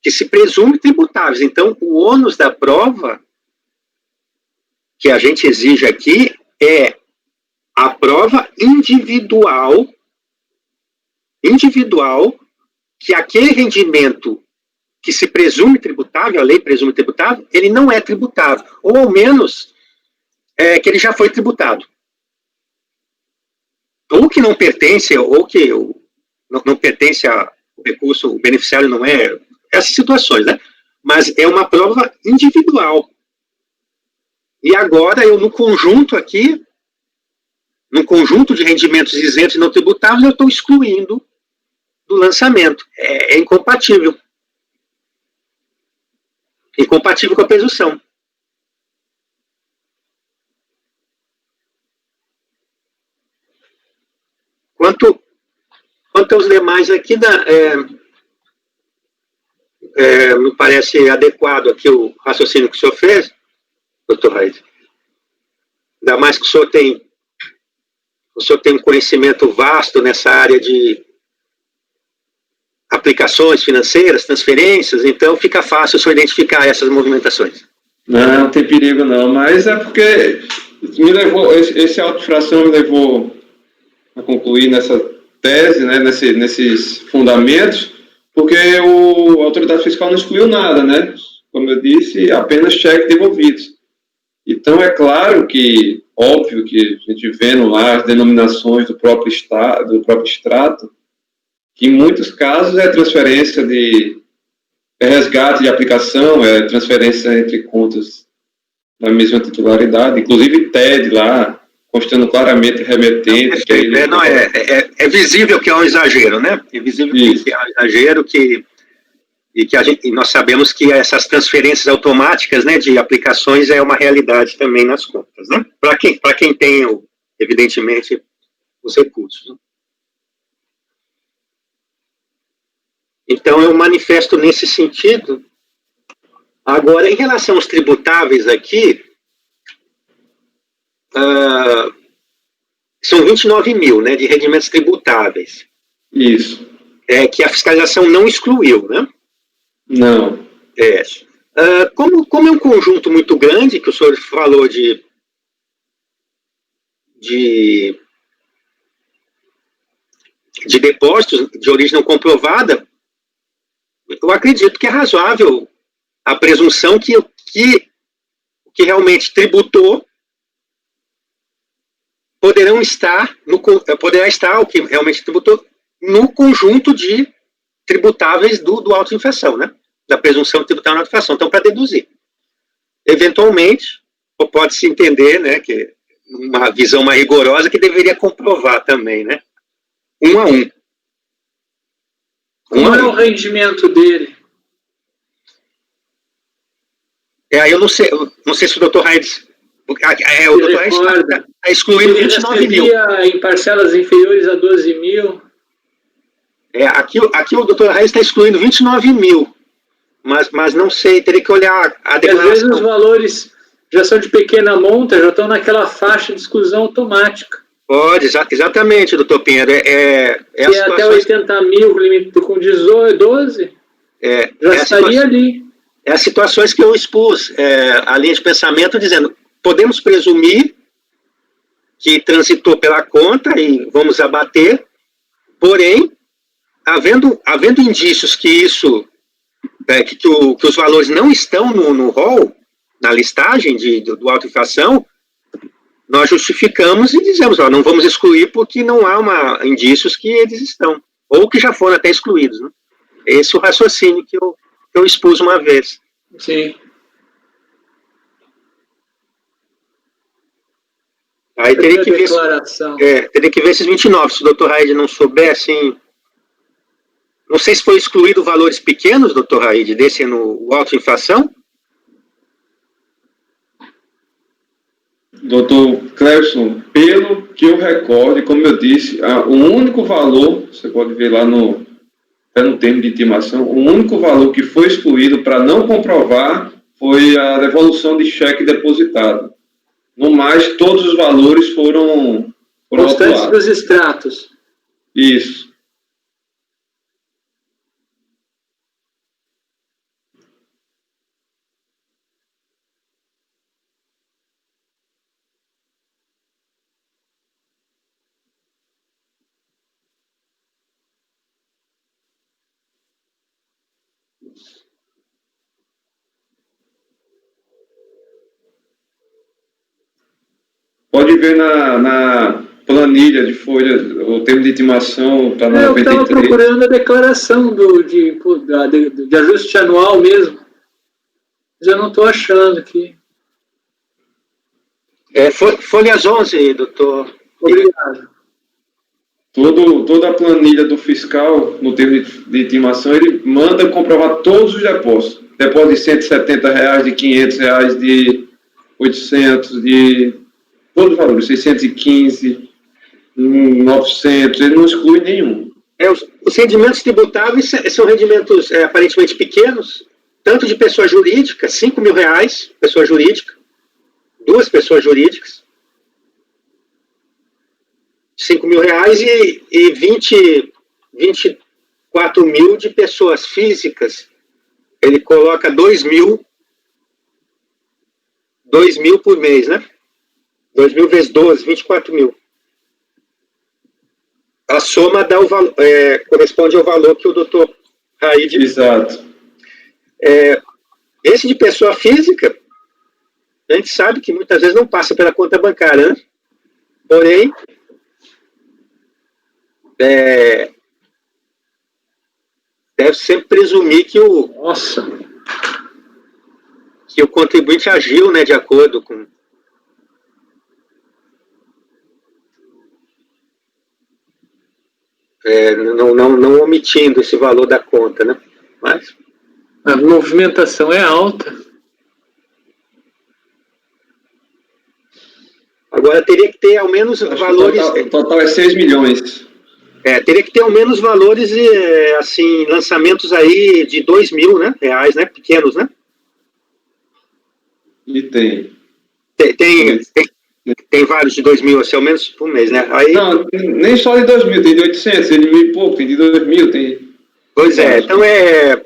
que se presume tributáveis. Então, o ônus da prova que a gente exige aqui é a prova individual que aquele rendimento que se presume tributável, a lei presume tributável, ele não é tributável, ou ao menos que ele já foi tributado. Ou que não pertence, ou que não pertence ao recurso, o beneficiário não é... Essas situações, né? Mas é uma prova individual. E agora, no conjunto aqui, no conjunto de rendimentos isentos e não tributáveis, eu estou excluindo do lançamento. É incompatível. Incompatível com a presunção. Quanto aos demais aqui, me parece adequado aqui o raciocínio que o senhor fez, doutor Raid. Ainda mais que o senhor tem um conhecimento vasto nessa área de aplicações financeiras, transferências, então fica fácil o senhor identificar essas movimentações. Não tem perigo não, mas é porque esse auto-infração me levou a concluir nessa tese, né, nesses fundamentos, porque a autoridade fiscal não excluiu nada, né? Como eu disse, apenas cheques devolvidos. Então, é claro que, óbvio que a gente vendo lá as denominações do próprio extrato, que em muitos casos é transferência resgate de aplicação, é transferência entre contas da mesma titularidade, inclusive TED lá, constando claramente remetente. É visível que é um exagero, né? É visível que é um exagero e nós sabemos que essas transferências automáticas, né, de aplicações é uma realidade também nas contas, né? Para quem tem, evidentemente, os recursos. Né? Então, eu manifesto nesse sentido. Agora, em relação aos tributáveis aqui, são 29 mil, né, de rendimentos tributáveis. Isso. Que a fiscalização não excluiu, né? Não. Como é um conjunto muito grande, que o senhor falou de depósitos de origem não comprovada, eu acredito que é razoável a presunção que realmente tributou poderá estar o que realmente tributou no conjunto de tributáveis do auto de infração, né? Da presunção tributável na auto de infração. Então, para deduzir. Eventualmente, pode-se entender, né, que uma visão mais rigorosa que deveria comprovar também, né? 1 a 1. Como é o rendimento dele? Aí eu não sei se o doutor Raides... o doutor Raides está excluindo 29 mil. Em parcelas inferiores a 12 mil. Aqui o doutor Raides está excluindo 29 mil. Mas não sei, teria que olhar a declaração. Às vezes os valores já são de pequena monta, já estão naquela faixa de exclusão automática. Pode, exatamente, doutor Pinheiro. Até 80 mil, com 12, já estaria ali. As situações que eu expus, a linha de pensamento dizendo, podemos presumir que transitou pela conta e vamos abater, porém, havendo indícios que isso, que os valores não estão no rol, na listagem do auto-infração, nós justificamos e dizemos, não vamos excluir porque não há indícios que eles estão, ou que já foram até excluídos. Né? Esse é o raciocínio que eu expus uma vez. Sim. Aí teria que ver esses 29, se o doutor Raide não souber, assim... Não sei se foi excluído valores pequenos, doutor Raide, desse no auto-inflação? Doutor Clebson, pelo que eu recorde, como eu disse, o único valor, você pode ver lá no termo de intimação, o único valor que foi excluído para não comprovar foi a devolução de cheque depositado. No mais, todos os valores foram constantes dos extratos. Isso. Pode ver na planilha de folha, o termo de intimação está na 93. Eu estava procurando a declaração de ajuste anual mesmo, mas eu não estou achando aqui. Folhas 11, doutor. Obrigado. Toda a planilha do fiscal, no termo de intimação, ele manda comprovar todos os depósitos. Depósito de R$170, de R$500, de 800, de todos os valores, 615, 900, ele não exclui nenhum. Os rendimentos tributáveis são rendimentos aparentemente pequenos, tanto de pessoa jurídica, R$5.000, pessoa jurídica, 2 pessoas jurídicas, R$5.000 e 24 mil de pessoas físicas. Ele coloca 2 mil por mês, né? 2 mil vezes 12, 24 mil. A soma dá corresponde ao valor que o doutor Raide... Exato. Esse de pessoa física, a gente sabe que muitas vezes não passa pela conta bancária, né? Porém, deve sempre presumir que o contribuinte agiu, né, de acordo com... não omitindo esse valor da conta, né? Mas a movimentação é alta. Agora teria que ter ao menos valores... O total é 6 milhões. Teria que ter ao menos valores, assim, lançamentos aí de 2 mil, né, reais, né? Pequenos, né? E tem. Tem vários de 2 mil, assim, ao menos por mês, né? Aí... Não, nem só de 2 mil, tem de 800, tem de 1.000 e pouco, tem de 2 mil, tem... Pois é, então é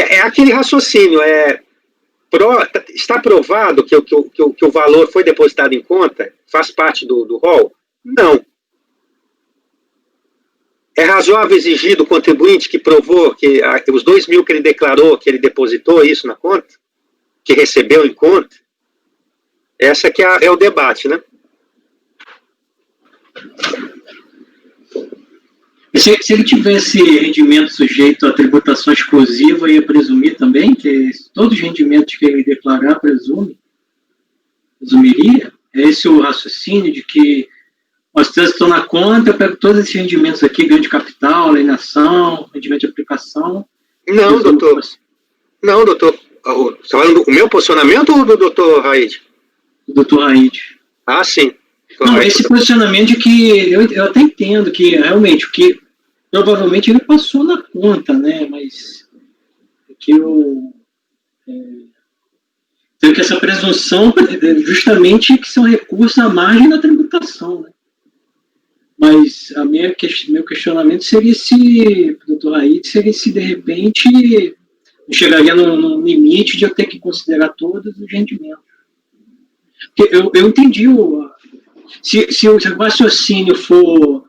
É aquele raciocínio, está provado que o valor foi depositado em conta, faz parte do rol? Não. É razoável exigir do contribuinte que provou que os 2.000 que ele declarou, que ele depositou isso na conta, que recebeu em conta? Essa que é o debate, né? Se ele tivesse rendimento sujeito à tributação exclusiva, ia presumir também que todos os rendimentos que ele declarar presumiria? É esse o raciocínio de que os textos estão na conta, eu pego todos esses rendimentos aqui, ganho de capital, alienação, rendimento de aplicação. Não, doutor. Não, doutor. Você está falando do meu posicionamento ou do doutor Raid? Do doutor Raid. Ah, sim. Não, esse posicionamento de que eu até entendo que realmente o que provavelmente ele passou na conta, né? Mas que tem que essa presunção justamente que são recursos à margem da tributação, né? Mas meu questionamento seria se, doutor Raid, seria se de repente chegaria no limite de eu ter que considerar todos os rendimentos. Porque eu entendi se o raciocínio for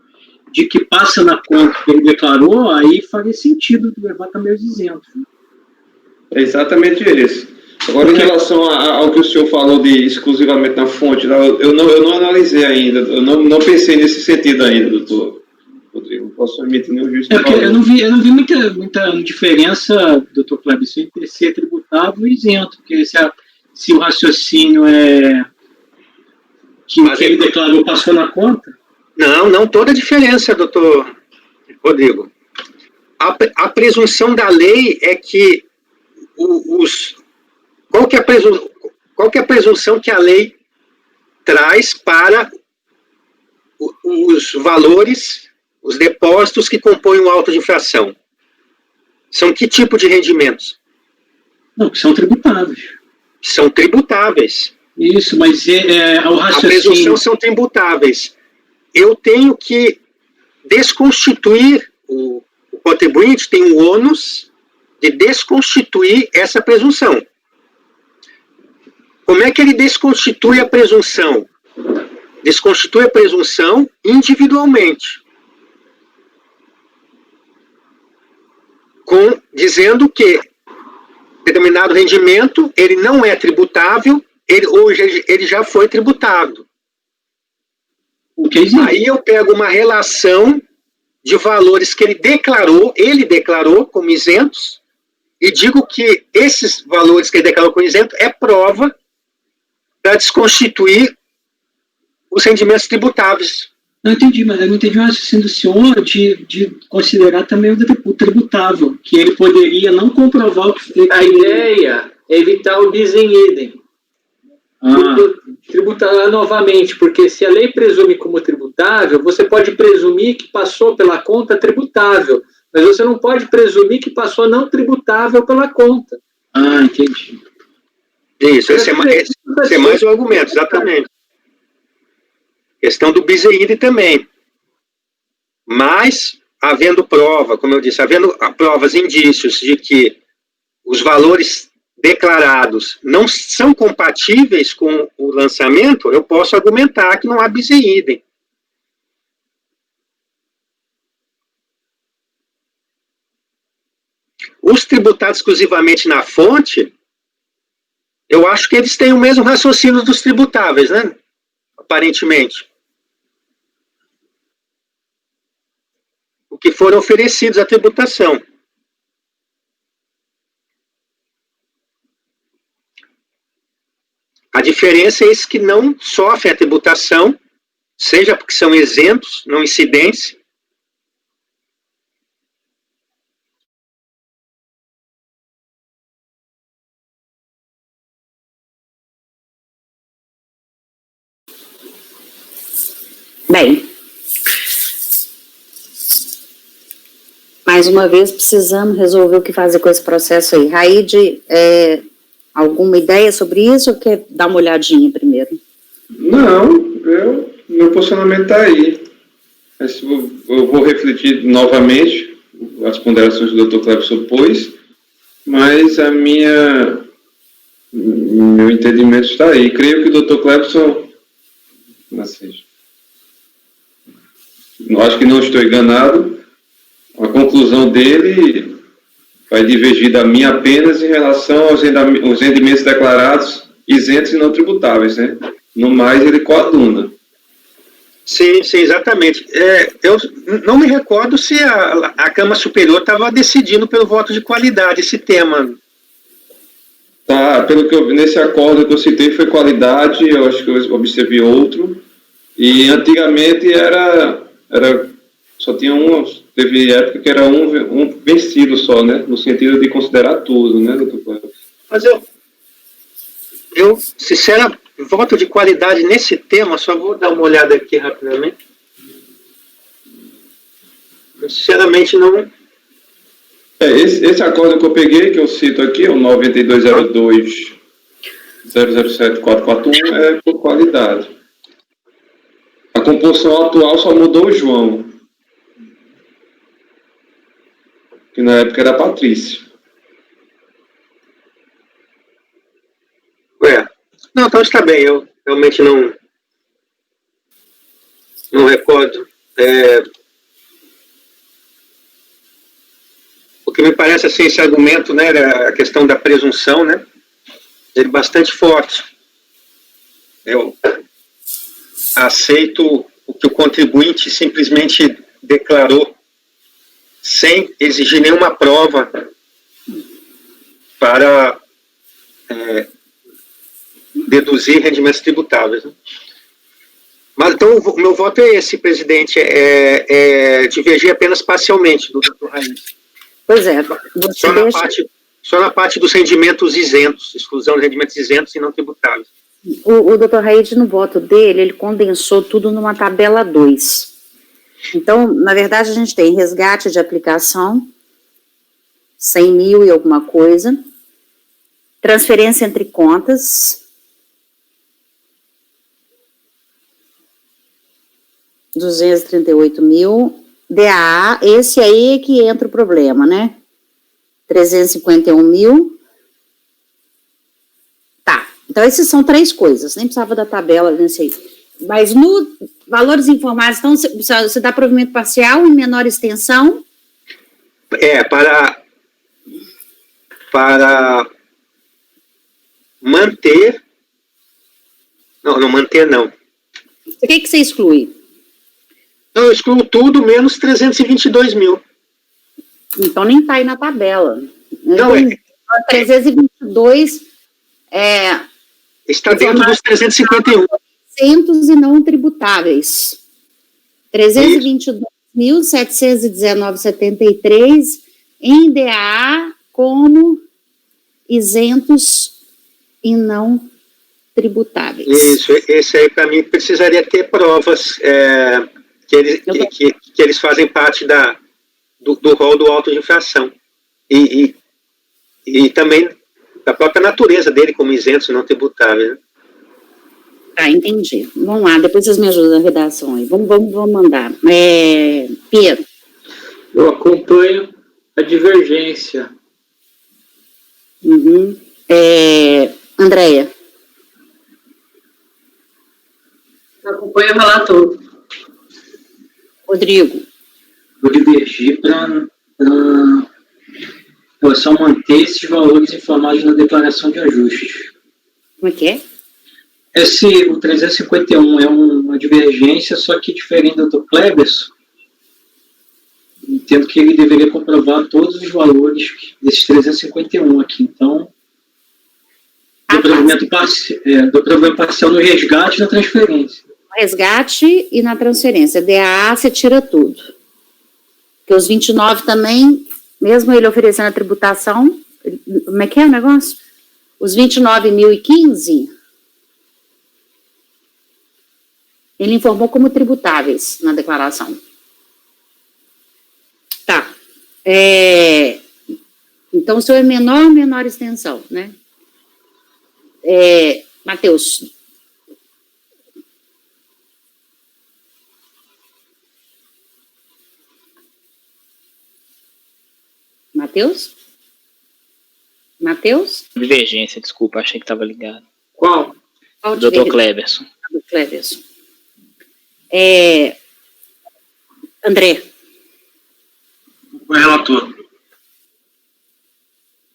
de que passa na conta que ele declarou, aí faria sentido levar também os isentos. Né? É exatamente isso. Agora, em relação ao que o senhor falou de exclusivamente na fonte, eu não analisei ainda, eu não pensei nesse sentido ainda, doutor Rodrigo. Não posso emitir nenhum juízo. Porque eu não vi muita diferença, doutor Cleber, entre ser tributável e isento, porque se o raciocínio é que o que ele declarou passou na conta? Não toda a diferença, doutor Rodrigo. A presunção da lei é que qual que é a presunção que a lei traz para os valores, os depósitos que compõem o auto de infração? São que tipo de rendimentos? Não, que são tributáveis. São tributáveis. Isso, mas o raciocínio... A presunção são tributáveis. Eu tenho que desconstituir, o contribuinte tem o ônus de desconstituir essa presunção. Como é que ele desconstitui a presunção? Desconstitui a presunção individualmente. Dizendo que determinado rendimento, ele não é tributável, hoje ele já foi tributado. Aí eu pego uma relação de valores que ele declarou como isentos, e digo que esses valores que ele declarou como isento é prova para desconstituir os rendimentos tributáveis. Não entendi, mas eu não entendi o raciocínio do senhor de considerar também o tributável, que ele poderia não comprovar o que... A ideia é evitar o bis in idem. Tributar novamente, porque se a lei presume como tributável, você pode presumir que passou pela conta tributável, mas você não pode presumir que passou não tributável pela conta. Entendi. Isso, esse é mais um argumento, exatamente. Questão do bis in idem também. Mas, havendo prova, como eu disse, havendo provas, indícios de que os valores declarados não são compatíveis com o lançamento, eu posso argumentar que não há bis in idem. Os tributados exclusivamente na fonte, eu acho que eles têm o mesmo raciocínio dos tributáveis, né? Aparentemente. O que foram oferecidos à tributação. A diferença é esses que não sofrem a tributação, seja porque são isentos, não incidentes. Bem, mais uma vez precisamos resolver o que fazer com esse processo aí. Raid, alguma ideia sobre isso ou quer dar uma olhadinha primeiro? Não, meu posicionamento está aí. Eu vou refletir novamente as ponderações que o Dr. Cleber propôs mas meu entendimento está aí. Creio que o Dr. Clebson, acho que não estou enganado, a conclusão dele vai divergir da minha apenas em relação aos rendimentos declarados isentos e não tributáveis, né? No mais, ele coaduna. Sim, exatamente. Eu não me recordo se a Câmara Superior estava decidindo pelo voto de qualidade esse tema. Tá, pelo que nesse acordo que eu citei foi qualidade, eu acho que eu observei outro, e antigamente só tinha teve época que era um vencido só, né, no sentido de considerar tudo, né, doutor Cláudio? Mas eu sinceramente, voto de qualidade nesse tema, só vou dar uma olhada aqui rapidamente. Eu, sinceramente, não... Esse acordo que eu peguei, que eu cito aqui, o 9202-007-441, é por qualidade. A composição atual só mudou o João, que na época era Patrício. Não, então está bem, eu realmente não recordo. O que me parece assim, esse argumento, né, era a questão da presunção, né, ele é bastante forte. Eu aceito o que o contribuinte simplesmente declarou, sem exigir nenhuma prova para deduzir rendimentos tributáveis. Né? Mas então o meu voto é esse, presidente, divergir apenas parcialmente do Dr. Raíssa. Pois é. Só na parte dos rendimentos isentos, exclusão de rendimentos isentos e não tributáveis. O Dr. Raid, no voto dele, ele condensou tudo numa tabela 2. Então, na verdade, a gente tem resgate de aplicação, 100 mil e alguma coisa, transferência entre contas, 238 mil, DAA, esse aí é que entra o problema, né? 351 mil. Tá, então esses são 3 coisas, nem precisava da tabela nesse aí. Mas no valores informados, então, você dá provimento parcial em menor extensão? Para manter... Não manter não. O que você exclui? Não, eu excluo tudo menos 322 mil. Então nem está aí na tabela. Não, então, 322 está dentro dos 351. 300 e não tributáveis. 322.719,73 em DA como isentos e não tributáveis. Isso, esse aí para mim precisaria ter provas que eles fazem parte do rol do auto de infração. E também da própria natureza dele como isentos e não tributáveis. Né? Tá, entendi. Vamos lá, depois vocês me ajudam na redação aí. Vamos mandar. Pedro. Eu acompanho a divergência. Uhum. Andréia. Eu acompanho o relator. Rodrigo. Vou divergir para só manter esses valores informados na declaração de ajustes. Como é que é? O 351 é uma divergência, só que diferente do Cleberson. Entendo que ele deveria comprovar todos os valores desses 351 aqui. Então, do provimento parcial no resgate e na transferência. Resgate e na transferência. DAA, você tira tudo. Porque os 29 também, mesmo ele oferecendo a tributação, como é que é o negócio? Os 29.015, ele informou como tributáveis na declaração. Tá. Então, o seu é menor extensão, né? Matheus. Matheus? Matheus? Divergência, desculpa, achei que estava ligado. Qual? Qual Doutor divergência? Cleberson. Do Cleberson. André, O relator.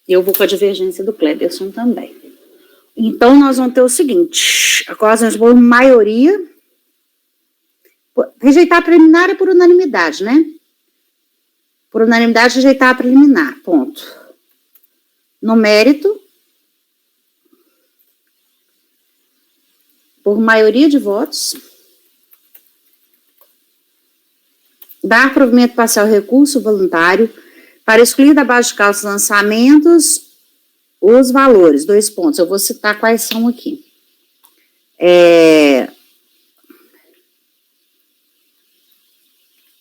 eu vou com a divergência do Cleberson também. Então, nós vamos ter o seguinte, agora nós vamos maioria, rejeitar a preliminar é por unanimidade, né? Por unanimidade, rejeitar a preliminar, ponto. No mérito, por maioria de votos, dar provimento parcial ao recurso voluntário para excluir da base de cálculos dos lançamentos os valores, 2 pontos. Eu vou citar quais são aqui.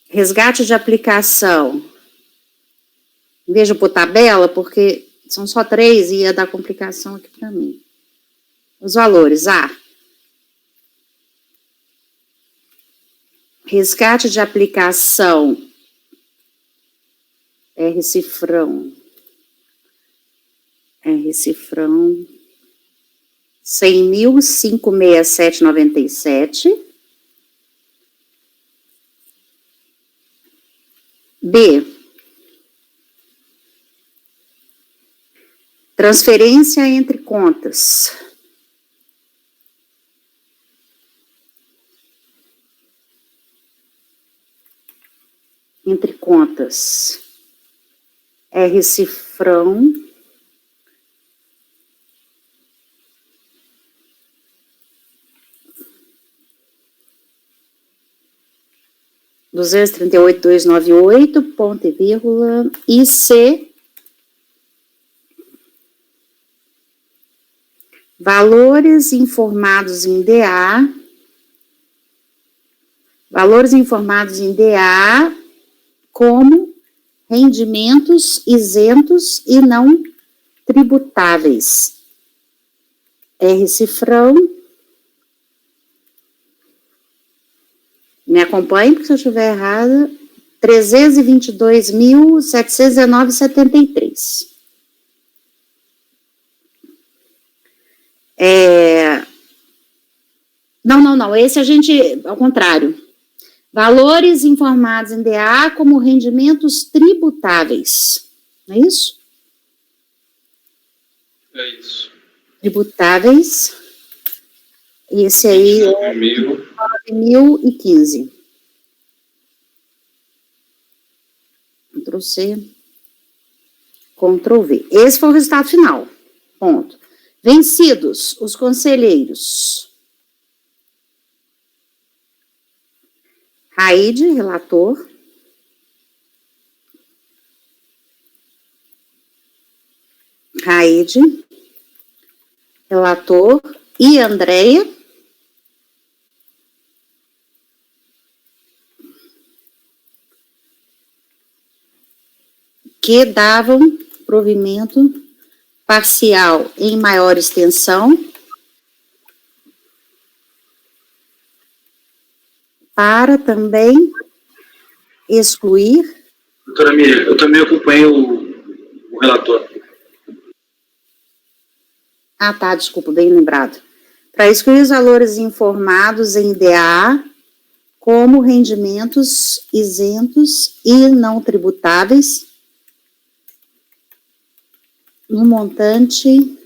Resgate de aplicação. Veja por tabela, porque são só 3 e ia dar complicação aqui para mim. Os valores, resgate de aplicação, R-cifrão, 100.567,97. B, transferência entre contas. Entre contas, R-cifrão, $238.298, ponto e vírgula, e C, valores informados em DA, como rendimentos isentos e não tributáveis. R-cifrão. Me acompanhe, porque se eu estiver errada, 322.719,73. Não, esse a gente, ao contrário. Valores informados em DA como rendimentos tributáveis. Não é isso? É isso. Tributáveis. Esse aí é 9.015. Ctrl C, Ctrl V. Esse foi o resultado final. Ponto. Vencidos os conselheiros. Raide, relator. Raide, relator. E Andréia. Que davam provimento parcial em maior extensão para também excluir. Doutora Miriam, eu também acompanho o relator. Tá, desculpa, bem lembrado. Para excluir os valores informados em DA como rendimentos isentos e não tributáveis no montante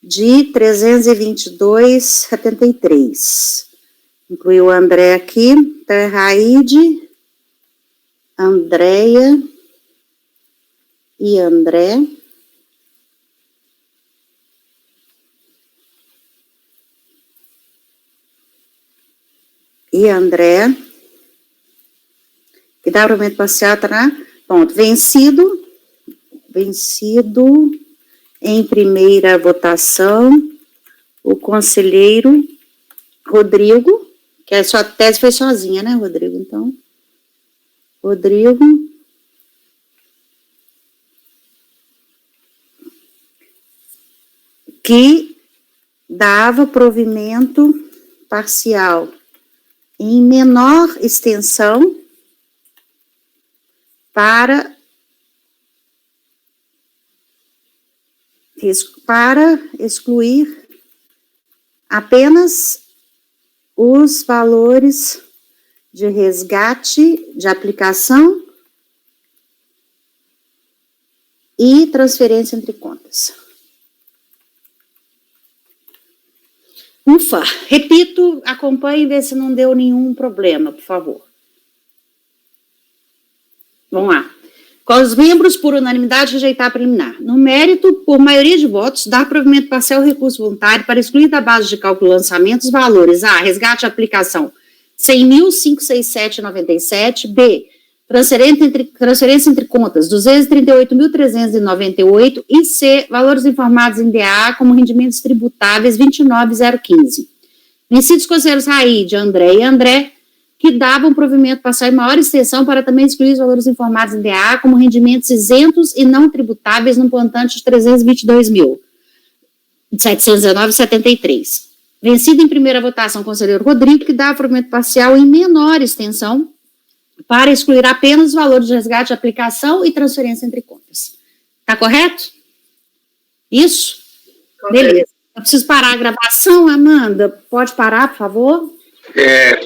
de 322,73. Incluiu o André aqui, então é Raide, Andréia e André. E André, que dá provimento parcial, tá? Ponto. Vencido em primeira votação, o conselheiro Rodrigo, que a sua tese foi sozinha, né, Rodrigo? Então, Rodrigo que dava provimento parcial em menor extensão para para excluir apenas os valores de resgate de aplicação e transferência entre contas. Ufa, repito, acompanhe e vê se não deu nenhum problema, por favor. Vamos lá. Com os membros, por unanimidade, rejeitar a preliminar. No mérito, por maioria de votos, dar provimento parcial ao recurso voluntário para excluir da base de cálculo lançamento os valores A, resgate de aplicação 100.567,97, B, transferência entre contas 238.398 e C, valores informados em DA como rendimentos tributáveis 29.015. Vencidos conselheiros Raide, André e André, que davam provimento parcial em maior extensão para também excluir os valores informados em DA como rendimentos isentos e não tributáveis no montante de 322.719,73. Vencido em primeira votação o conselheiro Rodrigo, que dava provimento parcial em menor extensão para excluir apenas os valores de resgate de aplicação e transferência entre contas. Está correto? Isso? Correto. Beleza. Eu preciso parar a gravação, Amanda. Pode parar, por favor? É,